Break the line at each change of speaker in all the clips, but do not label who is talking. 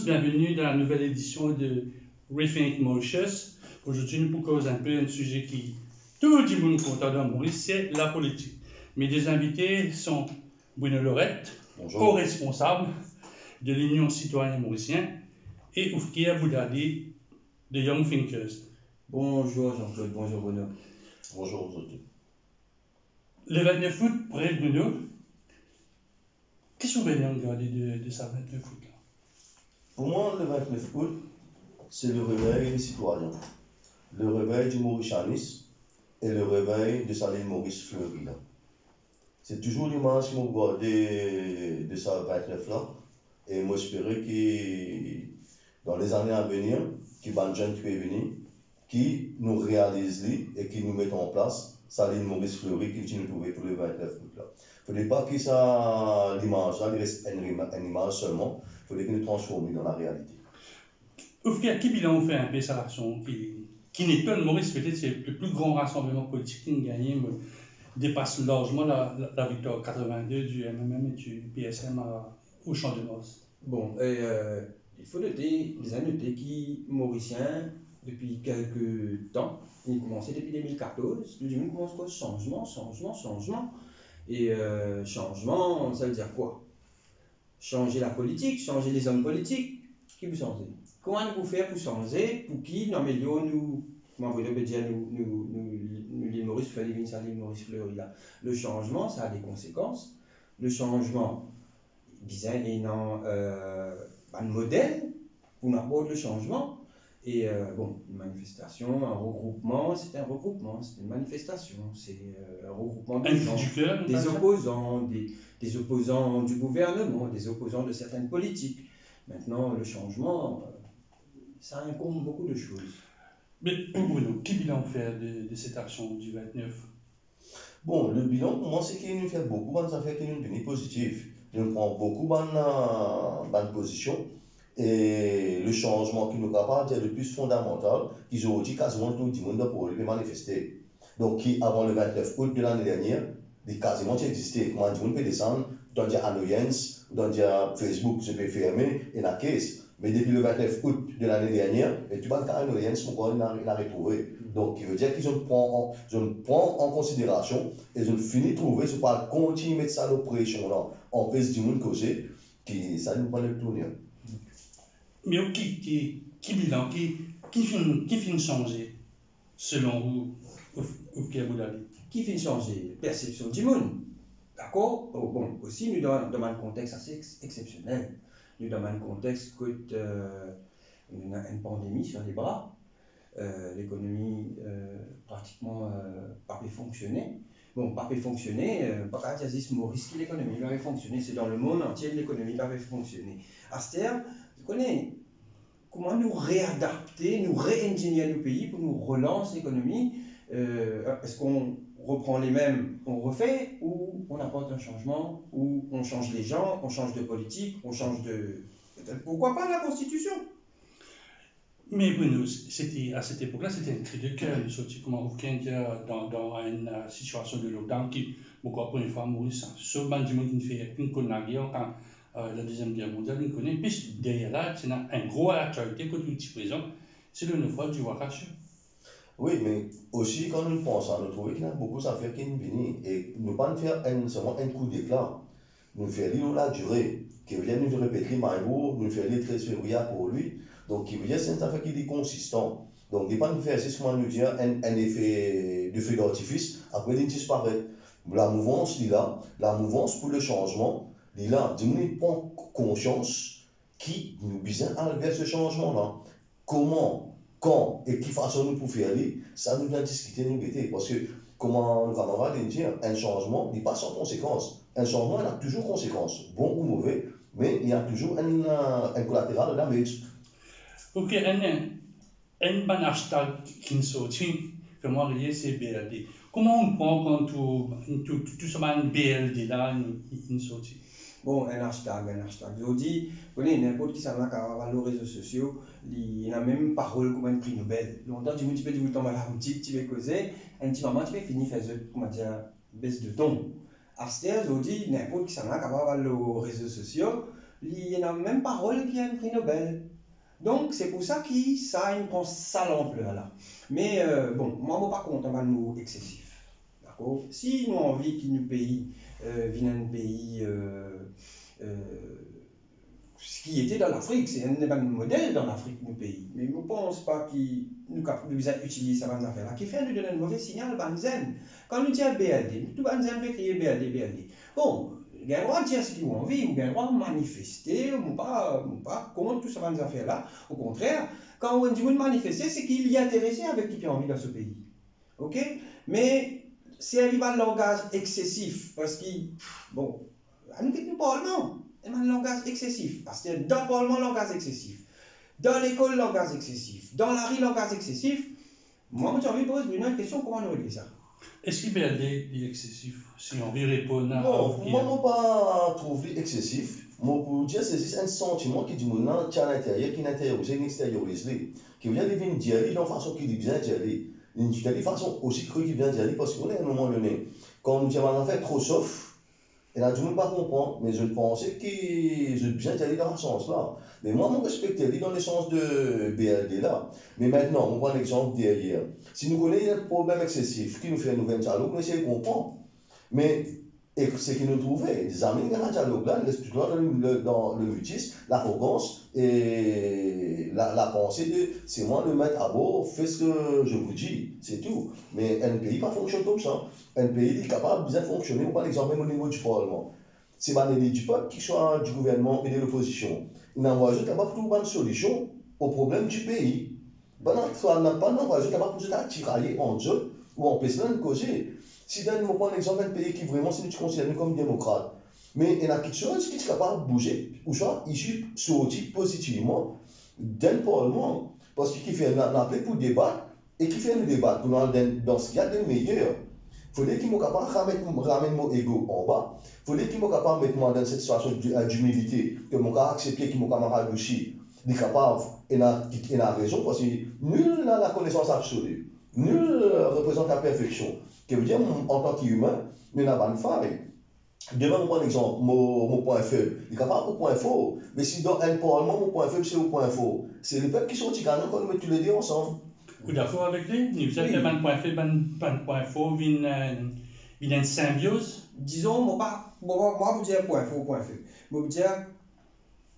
tous, bienvenue dans la nouvelle édition de Rethink Mauritius. Aujourd'hui, nous proposons un peu un sujet qui tout le monde content dans Maurice, c'est la politique. Mes deux invités sont Bruno Lorette, co-responsable de l'Union citoyenne mauricienne, et Oufkia Boudali de Young Thinkers.
Bonjour Jean-Claude, bonjour Bruno.
Bonjour aux autres.
Le 29 août, près Bruno, qu'est-ce que vous venez regarder de ça 29 août là?
Pour moi, le 29 août, c'est le réveil des citoyens, le réveil du mauritianisme et le réveil de sa ligne Maurice Fleury. C'est toujours l'image que je regarde de ça 29 là, et moi j'espère que dans les années à venir, que les jeunes qui peuvent venir, qui nous réalisent et qui nous mettent en place sa ligne Maurice Fleury qui nous trouve pour le 29 août là. Il ne faudrait pas que ça, l'image là, reste une image seulement, il faudrait que nous transformions dans la réalité.
Qui bilan vous fait un peu cette action qui n'est pas le Maurice, peut-être c'est le plus grand rassemblement politique qui a gagné, dépasse largement la victoire 82 du MMM et du PSM au Champ de Mars.
Bon, il faut noter, les années qui mauriciens, depuis quelques temps, ils ont commencé depuis 2014, le monde commence quoi? Changement. Et changement, ça veut dire quoi? Changer la politique, changer les hommes politiques. Qui vous changez? Comment vous faire pour changer, pour qui nous améliorons nous, comment vous dire, nous les Maurice Fleury, ça les Maurice Fleury là. Le changement, ça a des conséquences. Le changement, disons, il y a un modèle pour n'importe le changement. Et bon, une manifestation, un regroupement, c'est un regroupement, c'est une manifestation, c'est un regroupement de gens, des opposants, des opposants du gouvernement, des opposants de certaines politiques. Maintenant, le changement, ça incombe beaucoup de choses.
Mais pour Bruno, quel bilan faire de cette action du 29?
Bon, le bilan pour moi, c'est qu'il nous fait beaucoup, ça fait qu'il nous devient positif. Il nous prend beaucoup de positions. Et le changement qui nous capable c'est le plus fondamental, qu'ils ont dit quasiment tout le monde pour lui manifester. Donc, qui avant le 29 août de l'année dernière, quasiment existé. Comment on peut descendre dans des annoyances, dans des Facebook, je peux fermer, et la caisse. Mais depuis le 29 août de l'année dernière, et tu vas faire annoyance, pourquoi il a retrouvé. Donc, il veut dire qu'ils ont prend en considération et ils ont fini de trouver, ce pas continuer à mettre ça l'oppression là, en face du monde causé, qui ça nous prend le tournure.
Mais qui bilan, qui finit changer, selon vous, Oufkia Boudali?
Qui finit changer? Perception du monde. D'accord? Bon, aussi, nous dans un contexte assez exceptionnel. Nous dans un contexte où on a une pandémie sur les bras. L'économie pratiquement pas pu fonctionner. Bon, pas pu fonctionner, pas qu'à dire ce Maurice qui l'économie va fonctionner, c'est dans le monde entier l'économie va fonctionner. À ce terme, vous connaissez comment nous réadapter, nous réingénier nos pays pour nous relancer l'économie. Est-ce qu'on reprend les mêmes, on refait, ou on apporte un changement, ou on change les gens, on change de politique, on change de... Pourquoi pas la Constitution?
Mais Bruno, à cette époque-là, c'était un cri de cœur. Nous sommes comme aucun dans une situation de l'OTAN qui, beaucoup pour une fois, Maurice, ce band du monde qui ne fait qu'une conne la guerre quand la Deuxième Guerre mondiale, nous connaissons. Puis derrière là, c'est un gros actualité que nous disons présent, c'est le 9 du Wakashu.
Oui, mais aussi quand nous pensons, nous trouvons qu'il y a beaucoup d'affaires qui nous viennent et nous ne pas faire seulement un coup d'éclat. Nous faisons la durée, qui vient nous répéter Maïwo, nous faisons les 13 février pour lui. Donc, il veut dire que c'est une affaire qui est consistant. Donc, il ne pas nous faire, c'est comment nous dire, un effet de feu d'artifice, après il disparaît. La mouvance, il est là. La mouvance pour le changement, il est là. Nous prend conscience qui nous besoin aller vers ce changement-là. Comment, quand et quelle façon nous pouvons faire, ça nous a discuté, nous bêter. Parce que, comment le camarade dit, un changement n'est pas sans conséquence. Un changement, il a toujours conséquences, bon ou mauvais, mais il y a toujours un collatéral de damage.
Ok, un hashtag qui nous sortit, comment relier c'est BLD. Comment on prend quand tout ce BLD là, il nous sortit?
Bon, un hashtag. Je vous dis, vous connaissez n'importe qui s'en a qu'à les réseaux sociaux, il y a même parole comme un prix Nobel. Longtemps, tu peux dire, tomber à la boutique, tu peux causer, un petit moment, tu peux finir faire, comment dire, baisse de ton. À ce stade, je vous dis, n'importe qui s'en a qu'à les réseaux sociaux, Il y en a même parole qui a un prix Nobel. Donc, c'est pour ça qu'il ça, il prend ça l'ampleur là. Mais bon, moi, je ne suis pas contre un mot excessif. D'accord? Si nous avons envie qu'il nous pays, vienne un pays ce qui était dans l'Afrique, c'est un modèle dans l'Afrique, nos pays. Mais je ne pense pas qu'ils nous utilisent ces affaires-là. Qui fait nous donner un mauvais signal, Banzen. Quand nous disons BLD, tout Banzen veut crier BLD, BLD. Bon, il y a le droit de dire ce qu'ils ont envie, ou il y a le droit de manifester, ou pas contre tout ces affaires-là. Au contraire, quand on dit manifester, c'est qu'il y est intéressé avec qui a envie dans ce pays. Ok? Mais c'est un langage excessif, parce qu'il, bon, nous parlons. Un langage excessif, parce que dans le Parlement, langage excessif, dans l'école, langage excessif, dans la rue, langage excessif. Moi, j'ai envie de poser une question, comment on régler ça?
Est-ce qu'il BLD est excessif? Si on veut répondre à...
Non, moi, je ne pas trouver excessif. Moi, pour dire, c'est juste un sentiment qui dit maintenant, qui est à l'intérieur, qui est intériorisé, qui est extériorisé. Qui vient de venir dire, d'une façon qui vient de dire, d'une façon aussi crue qui vient de dire, parce qu'on est à un moment donné, quand on nous dit, on fait trop sauf. Et là, tout le monde ne pas comprendre, mais je pensais que je bien aller dans ce sens-là. Mais moi, je respecte dans le sens de BLD là. Mais maintenant, on prend l'exemple derrière. Si nous connaissons un problème excessif qui nous fait un nouvel dialogue, on essaie de comprendre. Mais ce qui nous trouvait, des amis dans le dialogue là, dans le mutisme, l'arrogance et la pensée de c'est moi le mettre à bord, fais ce que je vous dis, c'est tout. Mais un pays ne fonctionne pas comme ça. Un pays est capable de bien fonctionner, on prend l'exemple même au niveau du Parlement. C'est pas l'élite du peuple qui soit du gouvernement et de l'opposition. Il n'envoie juste capable de trouver une solution au problème du pays. Pendant qu'on n'a pas d'envoyé capable de tirailler en jeu ou en personne de causer. Si on prend l'exemple d'un pays qui vraiment c'est considéré comme démocrate, mais il y a quelque chose qui est capable de bouger, ou soit issu sorti positivement d'un Parlement, parce qu'il fait un appel pour débattre et qui fait un débat dans ce qu'il y a de meilleur. Il faudrait qu'il soit capable de ramener mon ego en bas. Il faudrait qu'il soit capable de mettre moi dans cette situation d'humilité, que mon cas accepter que mon camarade aussi est capable, et a raison, parce que nul n'a la connaissance absolue. Nul représente la perfection. Ce qui veut dire, en tant qu'humain, nous n'avons pas de faille. Demain, on prend l'exemple, mon point faible. Il est capable de point fort. Mais si dans un parlement, mon point faible, c'est au point fort. C'est le peuple qui sortit gagnant quand nous mettons tous les deux ensemble.
Vous êtes d'accord avec lui? Vous êtes un point faible, un point fort, une symbiose?
Disons, moi, vous dire point fort, point faible. Moi, vous dire,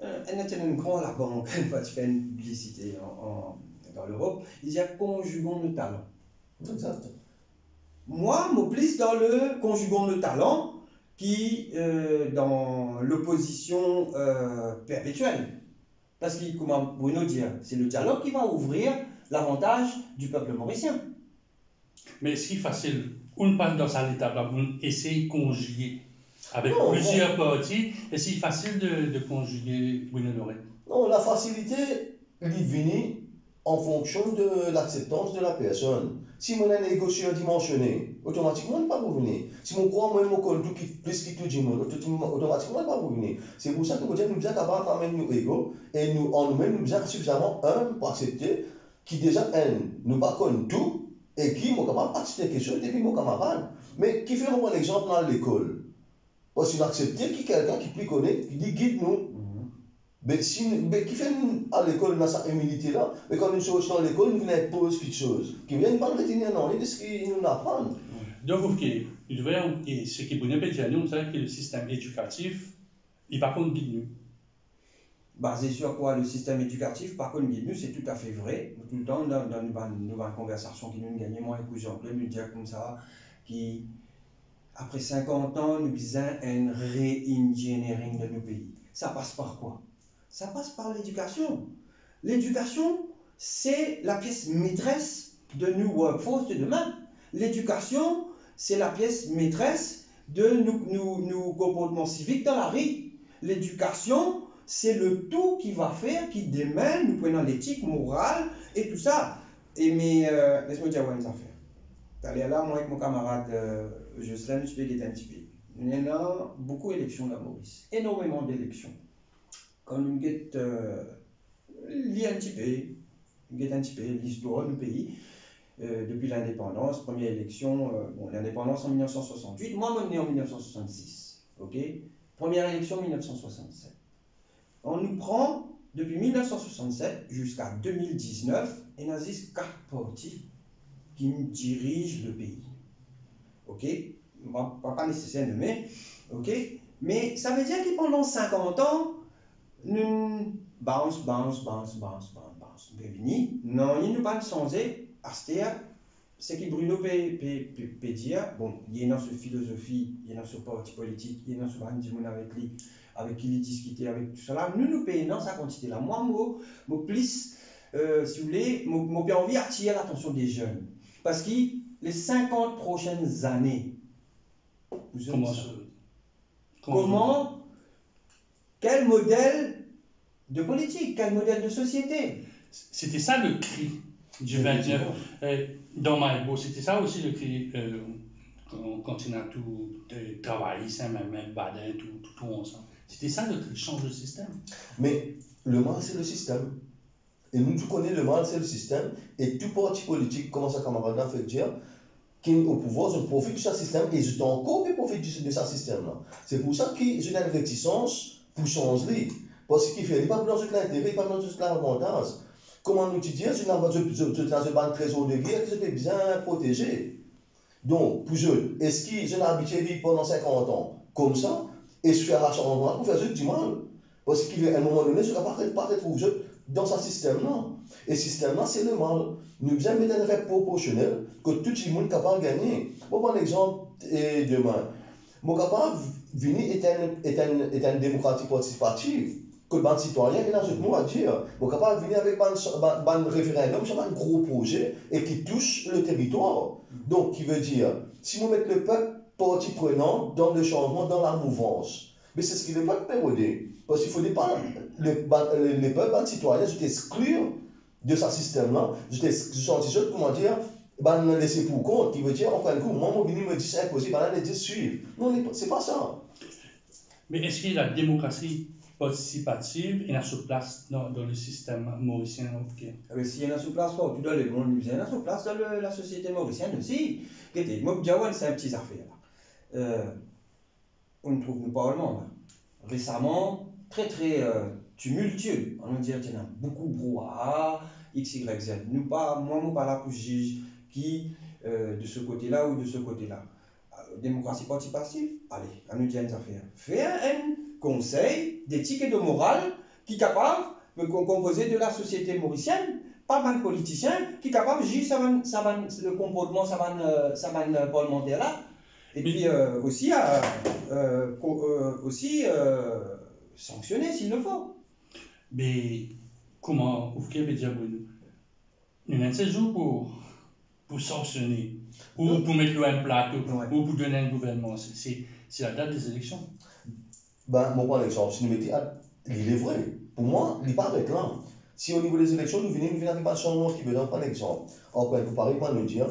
elle était une grande la banque, quand tu fais une publicité dans l'Europe, il dit conjuguons nos talents.
Exact.
Moi, je plus dans le conjuguons nos talents qui dans l'opposition perpétuelle. Parce que, comment Bruno dit, c'est le dialogue qui va ouvrir l'avantage du peuple mauricien.
Mais est-ce qu'il est facile, on passe dans cette étape-là, on essaie de conjuguer avec
non,
plusieurs parties, est-ce qu'il est facile de conjuguer Bruno Lorette?
Non, la facilité, elle vient en fonction de l'acceptance de la personne. Si mon négocié dimensionné, automatiquement, il ne va pas revenir. Si mon croit, moi, mon compte, plus que tout le monde, automatiquement, il ne va pas revenir. C'est pour ça que nous sommes bien capables de ramener nos égos et nous, en nous-mêmes, nous sommes suffisamment humbles pour accepter qui déjà, nous pas connaît tout et qui sont capables d'accepter quelque chose depuis nos camarades. Mais qui fait un bon exemple dans l'école? Parce qu'il accepte qu'il y a quelqu'un qui plus connaît, qui dit guide-nous. Mais qui fait à l'école dans sa humilité-là, mais quand nous sommes dans l'école, nous venons poser quelque chose. Qui vient pas nous retenir non, de ce qu'ils nous apprennent.
Donc, ce qui est bon, nous savons que le système éducatif, il va contre guide-nous.
Basé sur quoi le système éducatif, par contre, guide-nous, c'est tout à fait vrai. Tout le temps, dans nos conversations qui nous gagnent, moi, et Jean-Claude, nous dire comme ça, qui, après 50 ans, nous faisons un re-engineering de nos pays. Ça passe par quoi? Ça passe par l'éducation. L'éducation, c'est la pièce maîtresse de nos workforce de demain. L'éducation, c'est la pièce maîtresse de nos comportements civiques dans la rue. L'éducation, c'est le tout qui va faire, qui demain, nous prenons l'éthique morale et tout ça. Mais laisse-moi dire une affaire. T'allais là, moi avec mon camarade Jocelyn, je vais guetter un petit peu. Il y a beaucoup d'élections dans Maurice, énormément d'élections. Quand nous guettons un petit peu l'histoire du pays, depuis l'indépendance, première élection, l'indépendance en 1968, moi je suis né en 1966, ok? Première élection en 1967. On nous prend, depuis 1967 jusqu'à 2019, et nous avons 4 partis qui dirigent le pays. Ok? Pas nécessaire de nommer. Ok? Mais ça veut dire que pendant 50 ans, nous bounce. Non, il ne pas changer. C'est que Bruno peut dire, bon, il y a une philosophie, il y a une parti politique, il y a une monde avec qui il discutait, avec tout cela. Nous payons sa quantité là. Moi, plus, si vous voulez, j'ai envie d'attirer l'attention des jeunes. Parce que les 50 prochaines années, quel modèle de politique, quel modèle de société?
C'était ça le cri du 29 dans Maïbo. C'était ça aussi le cri quand on a tout travaillé, ça, même Badin, tout ensemble. C'était ça le cri, change le système.
Mais le mal, c'est le système. Et nous, tu connais le mal, c'est le système. Et tout parti politique, comme ça, camarade a fait dire, qui est au pouvoir, je profite de ce système et je t'en encore profite de ce système-là. C'est pour ça que j'ai une réticence pour changer. Parce qu'il fait pas dans ce l'intérêt, pas dans ce l'avantage. Comment nous dire, je n'ai pas un trésor de guerre qui se fait bien protégé. Donc, pour je, est-ce que je n'ai habitué vivre pendant 50 ans comme ça, et je fais un changement pour faire du mal? Parce qu'à un moment donné, je ne vais pas retrouver dans ce système-là. Et ce système-là, c'est le mal. Nous devons mettre une règle proportionnelle que tout le monde est capable de gagner. Pour prendre l'exemple demain, mon capable est une démocratie participative. Que le citoyen est dans ce mot à dire. Mon capable de venir avec un référendum sur un gros projet et qui touche le territoire. Donc, qui veut dire, si vous mettez le peuple partie prenante dans le changement, dans la mouvance, mais c'est ce qui n'est pas pérodé. Parce qu'il ne faut pas les peuples, les citoyens, je t'exclure de ce système-là. Je suis comment dire, laisser pour compte, qui veut dire, en fin de compte, moi, mon me dit c'est impossible, les dit suivre. Non, c'est pas ça.
Mais est-ce que la démocratie participative est sur place dans le système mauricien?
Si il y en a sur place, tu dois le monde, il y en a sur place dans la société mauricienne aussi. Moi, c'est un petit affaire. On ne trouve pas au monde. Récemment, très tumultueux. On va dire qu'il y a beaucoup de brouhaha, X, Y, Z. Moi, je ne pas là pour juger qui de ce côté-là ou de ce côté-là. Démocratie participative, allez, on nous dit une affaire. Faire un conseil d'éthique et de morale qui est capable de composer de la société mauricienne, pas mal de politiciens, qui est capable de juger le comportement, ça va parlementaire là. Et puis aussi sanctionner s'il le faut.
Mais comment vous pouvez dire nous avons 16 jours pour sanctionner, ou pour mettre un plateau, ou pour donner un gouvernement. C'est la date des élections.
Mon point d'exemple, si nous mettons, il est vrai. Pour moi, il n'est pas réclame. Si au niveau des élections, nous venons avec un changement qui veut donner un exemple. Après, vous parlez pas nous dire,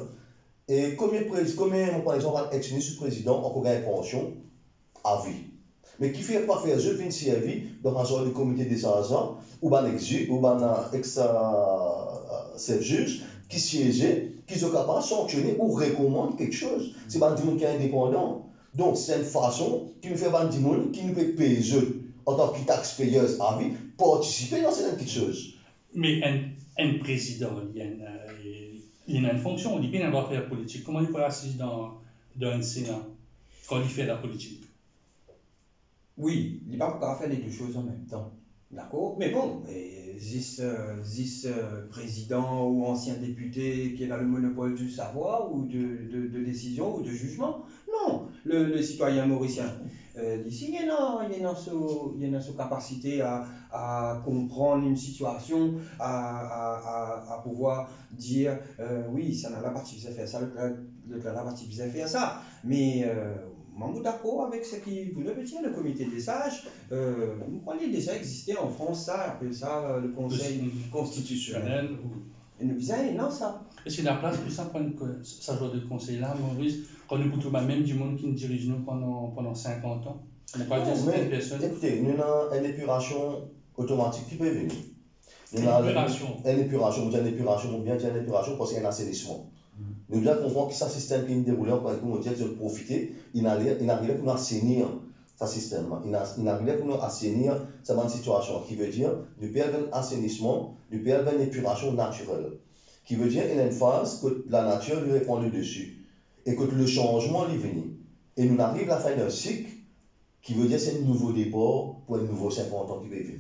et combien, par exemple, un ex-ministre président encore une pension à vie. Mais qui fait pas faire je viens ici à vie dans un genre de comité des agents ou un ex-juge qui siégeait, qui sont capables de sanctionner ou recommander quelque chose. C'est pas un monde qui est indépendant. Donc, c'est une façon qui nous fait un monde qui nous peut payer en tant que taxpayeur à vie, participer dans cette petite chose.
Mais un président, il a une fonction, il peut avoir fait la politique. Comment il peut assister dans un Sénat quand il fait la politique?
Oui, il n'est pas capable de faire les deux choses en même temps. D'accord? Mais bon, 10 présidents ou anciens députés qui ont le monopole du savoir ou de décision ou de jugement. Non, le citoyen mauricien, ici, il y a sa capacité à comprendre une situation, à pouvoir dire oui, ça n'a la partie vous a fait ça, la partie vous a fait ça. Mais moi, je suis d'accord avec ce qui vous le dire, le comité des sages. Vous croyez déjà exister en France, ça, appelle ça le Conseil constitutionnel. Et nous disons, non, ça.
Est-ce qu'il y a la place pour ça, ça genre de conseil-là, Maurice, quand nous pouvons même du monde qui nous dirige nous pendant 50 ans? On n'a pas dit une personne.
Écoutez, nous avons une épuration automatique qui peut venir.
Une épuration.
Une épuration, ou bien une épuration parce qu'il y a un assainissement. Nous devons comprendre que ce système qui est déroulé, on peut dire que de profiter, il arrive pour assainir ce système. Il arrive pour nous assainir cette situation, qui veut dire nous perdons l'assainissement, nous perdons l'épuration naturelle. Qui veut dire qu'il y a une phase que la nature lui répond le dessus et que le changement lui vient. Et nous arrivons à la fin d'un cycle qui veut dire que c'est un nouveau départ pour un nouveau 50 ans qui va venir.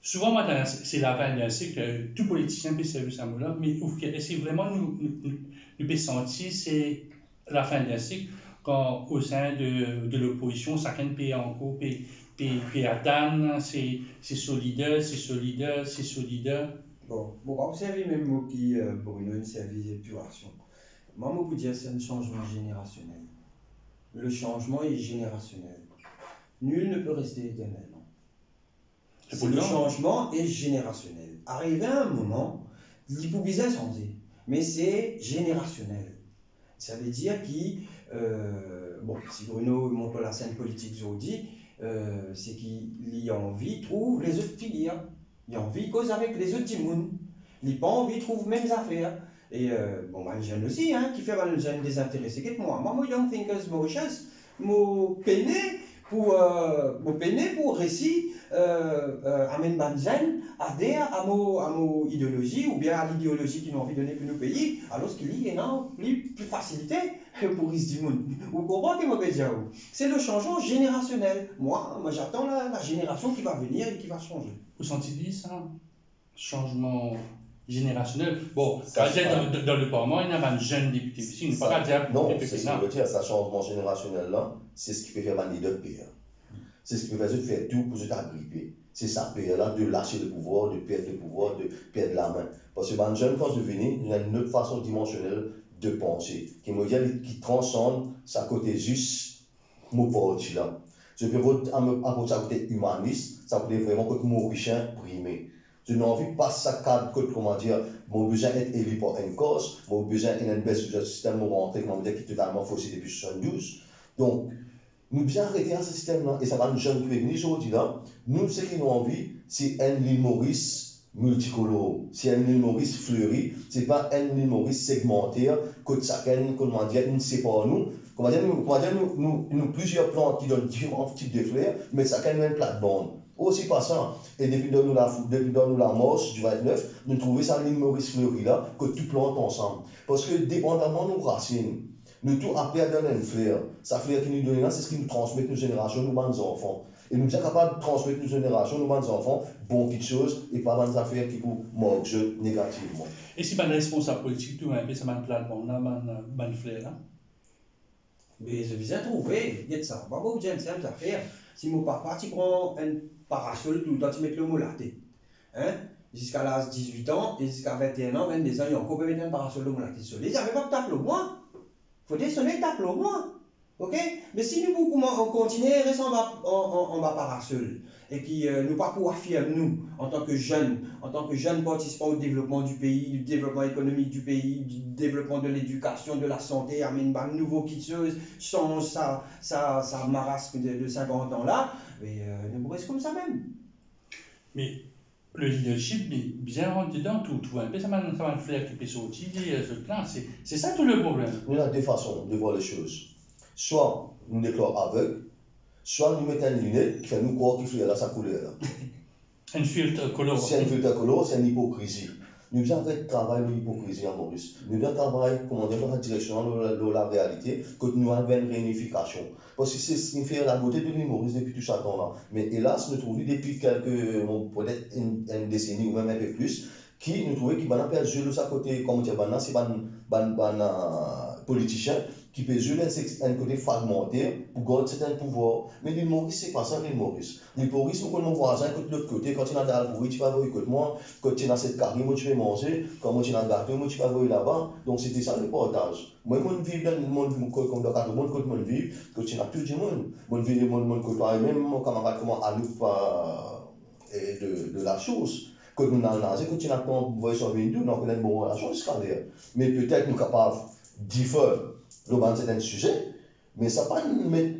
Souvent, c'est la fin d'un cycle, tout politicien peut servir ça, mais est-ce que vraiment nous peut sentir c'est la fin d'un cycle quand au sein de l'opposition, chacun pays encore peut atteindre, c'est solidaire.
Bon, vous savez même mot qui, Bruno, une service d'épuration. Moi, je peux dire c'est un changement générationnel. Le changement est générationnel. Nul ne peut rester éternellement. Le changement est générationnel. Arrivé à un moment, il peut bien changer, mais c'est générationnel. Ça veut dire si Bruno montre la scène politique aujourd'hui, c'est qu'il a envie de trouver les autres filières. Il a envie de causer avec les autres timons. Il n'a pas envie de trouver les mêmes affaires. Et les jeunes aussi, qui fait les jeunes désintéressés que moi. Moi, Young Thinkers Mauritius, je peine pour récit amener les jeunes à adhérer à mon idéologie ou bien à l'idéologie qu'ils ont envie de donner pour nos pays, alors qu'il y a plus facilité pour les gens. Vous comprenez ce que je veux dire? C'est le changement générationnel. Moi j'attends la génération qui va venir et qui va changer.
Vous sentez ça? Changement générationnel. Bon, dans le Parlement, il y a un jeune député ici, il ne pas dire.
Non, c'est ce que je veux dire, ce changement générationnel-là, c'est ce qui peut faire un leader de pays. C'est ce qui peut faire tout pour se agripper. C'est ça, pays-là, de lâcher le pouvoir, de perdre la main. Parce que les jeunes, quand je viens, il y a une autre façon dimensionnelle de penser, qui transcende sa côté juste, mon parti là. Je peux apporter sa côté humaniste, ça peut vraiment côté mauricien primé. Je n'ai envie de passer ça cadre, comment dire, mon besoin d'être élu par une cause, mon besoin d'une baisse du système, mon rentrée, comment dire, qui est totalement faussé depuis 1972. Donc, nous bien arrêter à ce système-là, et ça va nous jeunes qui venir aujourd'hui là, nous, ce qu'ils ont envie, c'est un île Maurice multicolore, c'est un île Maurice fleuri, c'est pas un île Maurice segmentaire, que chacun, comment dire, nous sépare nous, nous plusieurs plantes qui donnent différents types de fleurs, mais chacun même plate-bande. Aussi pas ça. Et depuis dans nous la morse du 29, nous trouvons ça l'île Maurice fleuri là, que tout plante ensemble. Parce que dépendamment de nos racines, nous tout appelons à donner une fleur. Sa fleur qui nous donne là, c'est ce qui nous transmet nos générations, nos bonnes enfants. Et nous sommes capables de transmettre nos générations, nos bonnes enfants, bon petites choses, et pas bonnes affaires qui pour morgue négativement.
Et si les responsables politiques, tout un peu, ça m'a plate-bande là, bonne fleur là?
Mais je viens trouver, il y a de ça. Moi, vous j'aime cette affaire. Si mon papa, tu prends un parasol, tout le temps, tu mets le mot laté. Jusqu'à l'âge de 18 ans, et jusqu'à 21 ans, 22 ans, il y a encore mettre un parasol de laté. Ils n'avaient pas de tape au moins. Il faut descendre tape au moins. Ok? Mais si nous continuons à rester en bas parasol, et qui nous pas pour affirmer nous, en tant que jeunes participants au développement du pays, du développement économique du pays, du développement de l'éducation, de la santé, amener une nouveau quitteuse, change sa marasque de 50 ans là, mais nous restons comme ça même.
Mais le leadership, bien rentre dedans, tout un peu, ça m'a le flair qui peut sortir, c'est ça tout le problème.
Il y a deux façons de voir les choses. Soit nous déclarons aveugle, soit nous mettons une lunette qui fait nous croire qu'il fait là sa couleur.
Un filtre coloré.
C'est un filtre coloré, c'est une hypocrisie. Nous devons travailler de l'hypocrisie en Maurice. Nous devons travailler, comment dire, dans la direction de la réalité, que nous avons une réunification. Parce que c'est ce qui fait la beauté de l'île Maurice depuis tout ce temps-là. Mais hélas, nous trouvons depuis peut-être une décennie ou même un peu plus, qui nous trouvons qu'il va perdu de sa côté, comme dire, c'est un politicien qui peut jouer un côté fragmentaire pour garder certains pouvoirs. Mais l'île Maurice, c'est pas ça l'île Maurice. L'île Maurice, nous connaissons mon voisin, de l'autre côté, quand il a dans la pourrie, tu vas voir écoute moi, quand tu as cette carrière, moi tu vas manger, quand moi tu as un gâteau, moi tu vas voir là-bas. Donc c'était ça le partage. Moi, je vis dans le monde comme dans le monde, quand je vis, quand tu as tout le monde. Moi, je vis dans le monde côté, même mon camarade, comment à nous de la chose. Quand nous avons nagé, quand tu as ton voyage sur Windows, nous avons une bonne relation jusqu'à là. Mais peut-être nous sommes capables de différer dans certains sujets, mais ça ne va pas nous mettre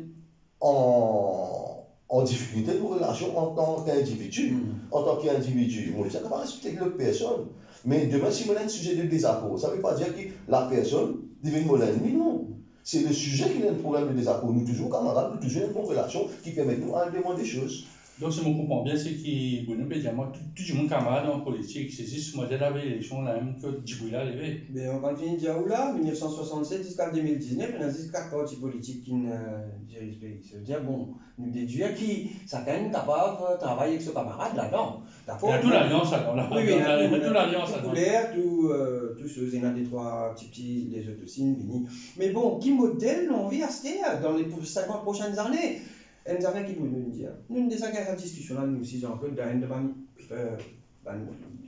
en difficulté nos relations en tant qu'individu. En tant qu'individu, on ne peut pas respecter l'autre personne. Mais demain, si on a un sujet de désaccord, ça ne veut pas dire que la personne devient mon ennemi, non. C'est le sujet qui est un problème de désaccord. Nous toujours camarades, nous toujours une bonne relation qui permet nous à demander des choses.
Donc, si je comprends bien, c'est que, bon, peut dire, moi, tout le monde camarade en politique, c'est ce modèle avec l'élection, là, même que Djibrila levé.
Mais on continue de dire, oula, 1967 jusqu'à 2019, il y a 4 partis politiques qui dirigent le pays. Ça veut dire, bon, nous déduire qui, chacun est capable de travailler avec ses camarades là-dedans.
Il y a toute l'alliance là-dedans.
Oui, il y a
toute l'alliance
tout
là-dedans.
tous ceux, il y en a des 3 petits, les autres aussi, fini. Mais bon, qui modèle l'ont envie à se faire dans les 50 prochaines années? Nous avons qui nous dire. Nous avons déjà cette discussion-là, nous aussi, Jean-Claude, dans une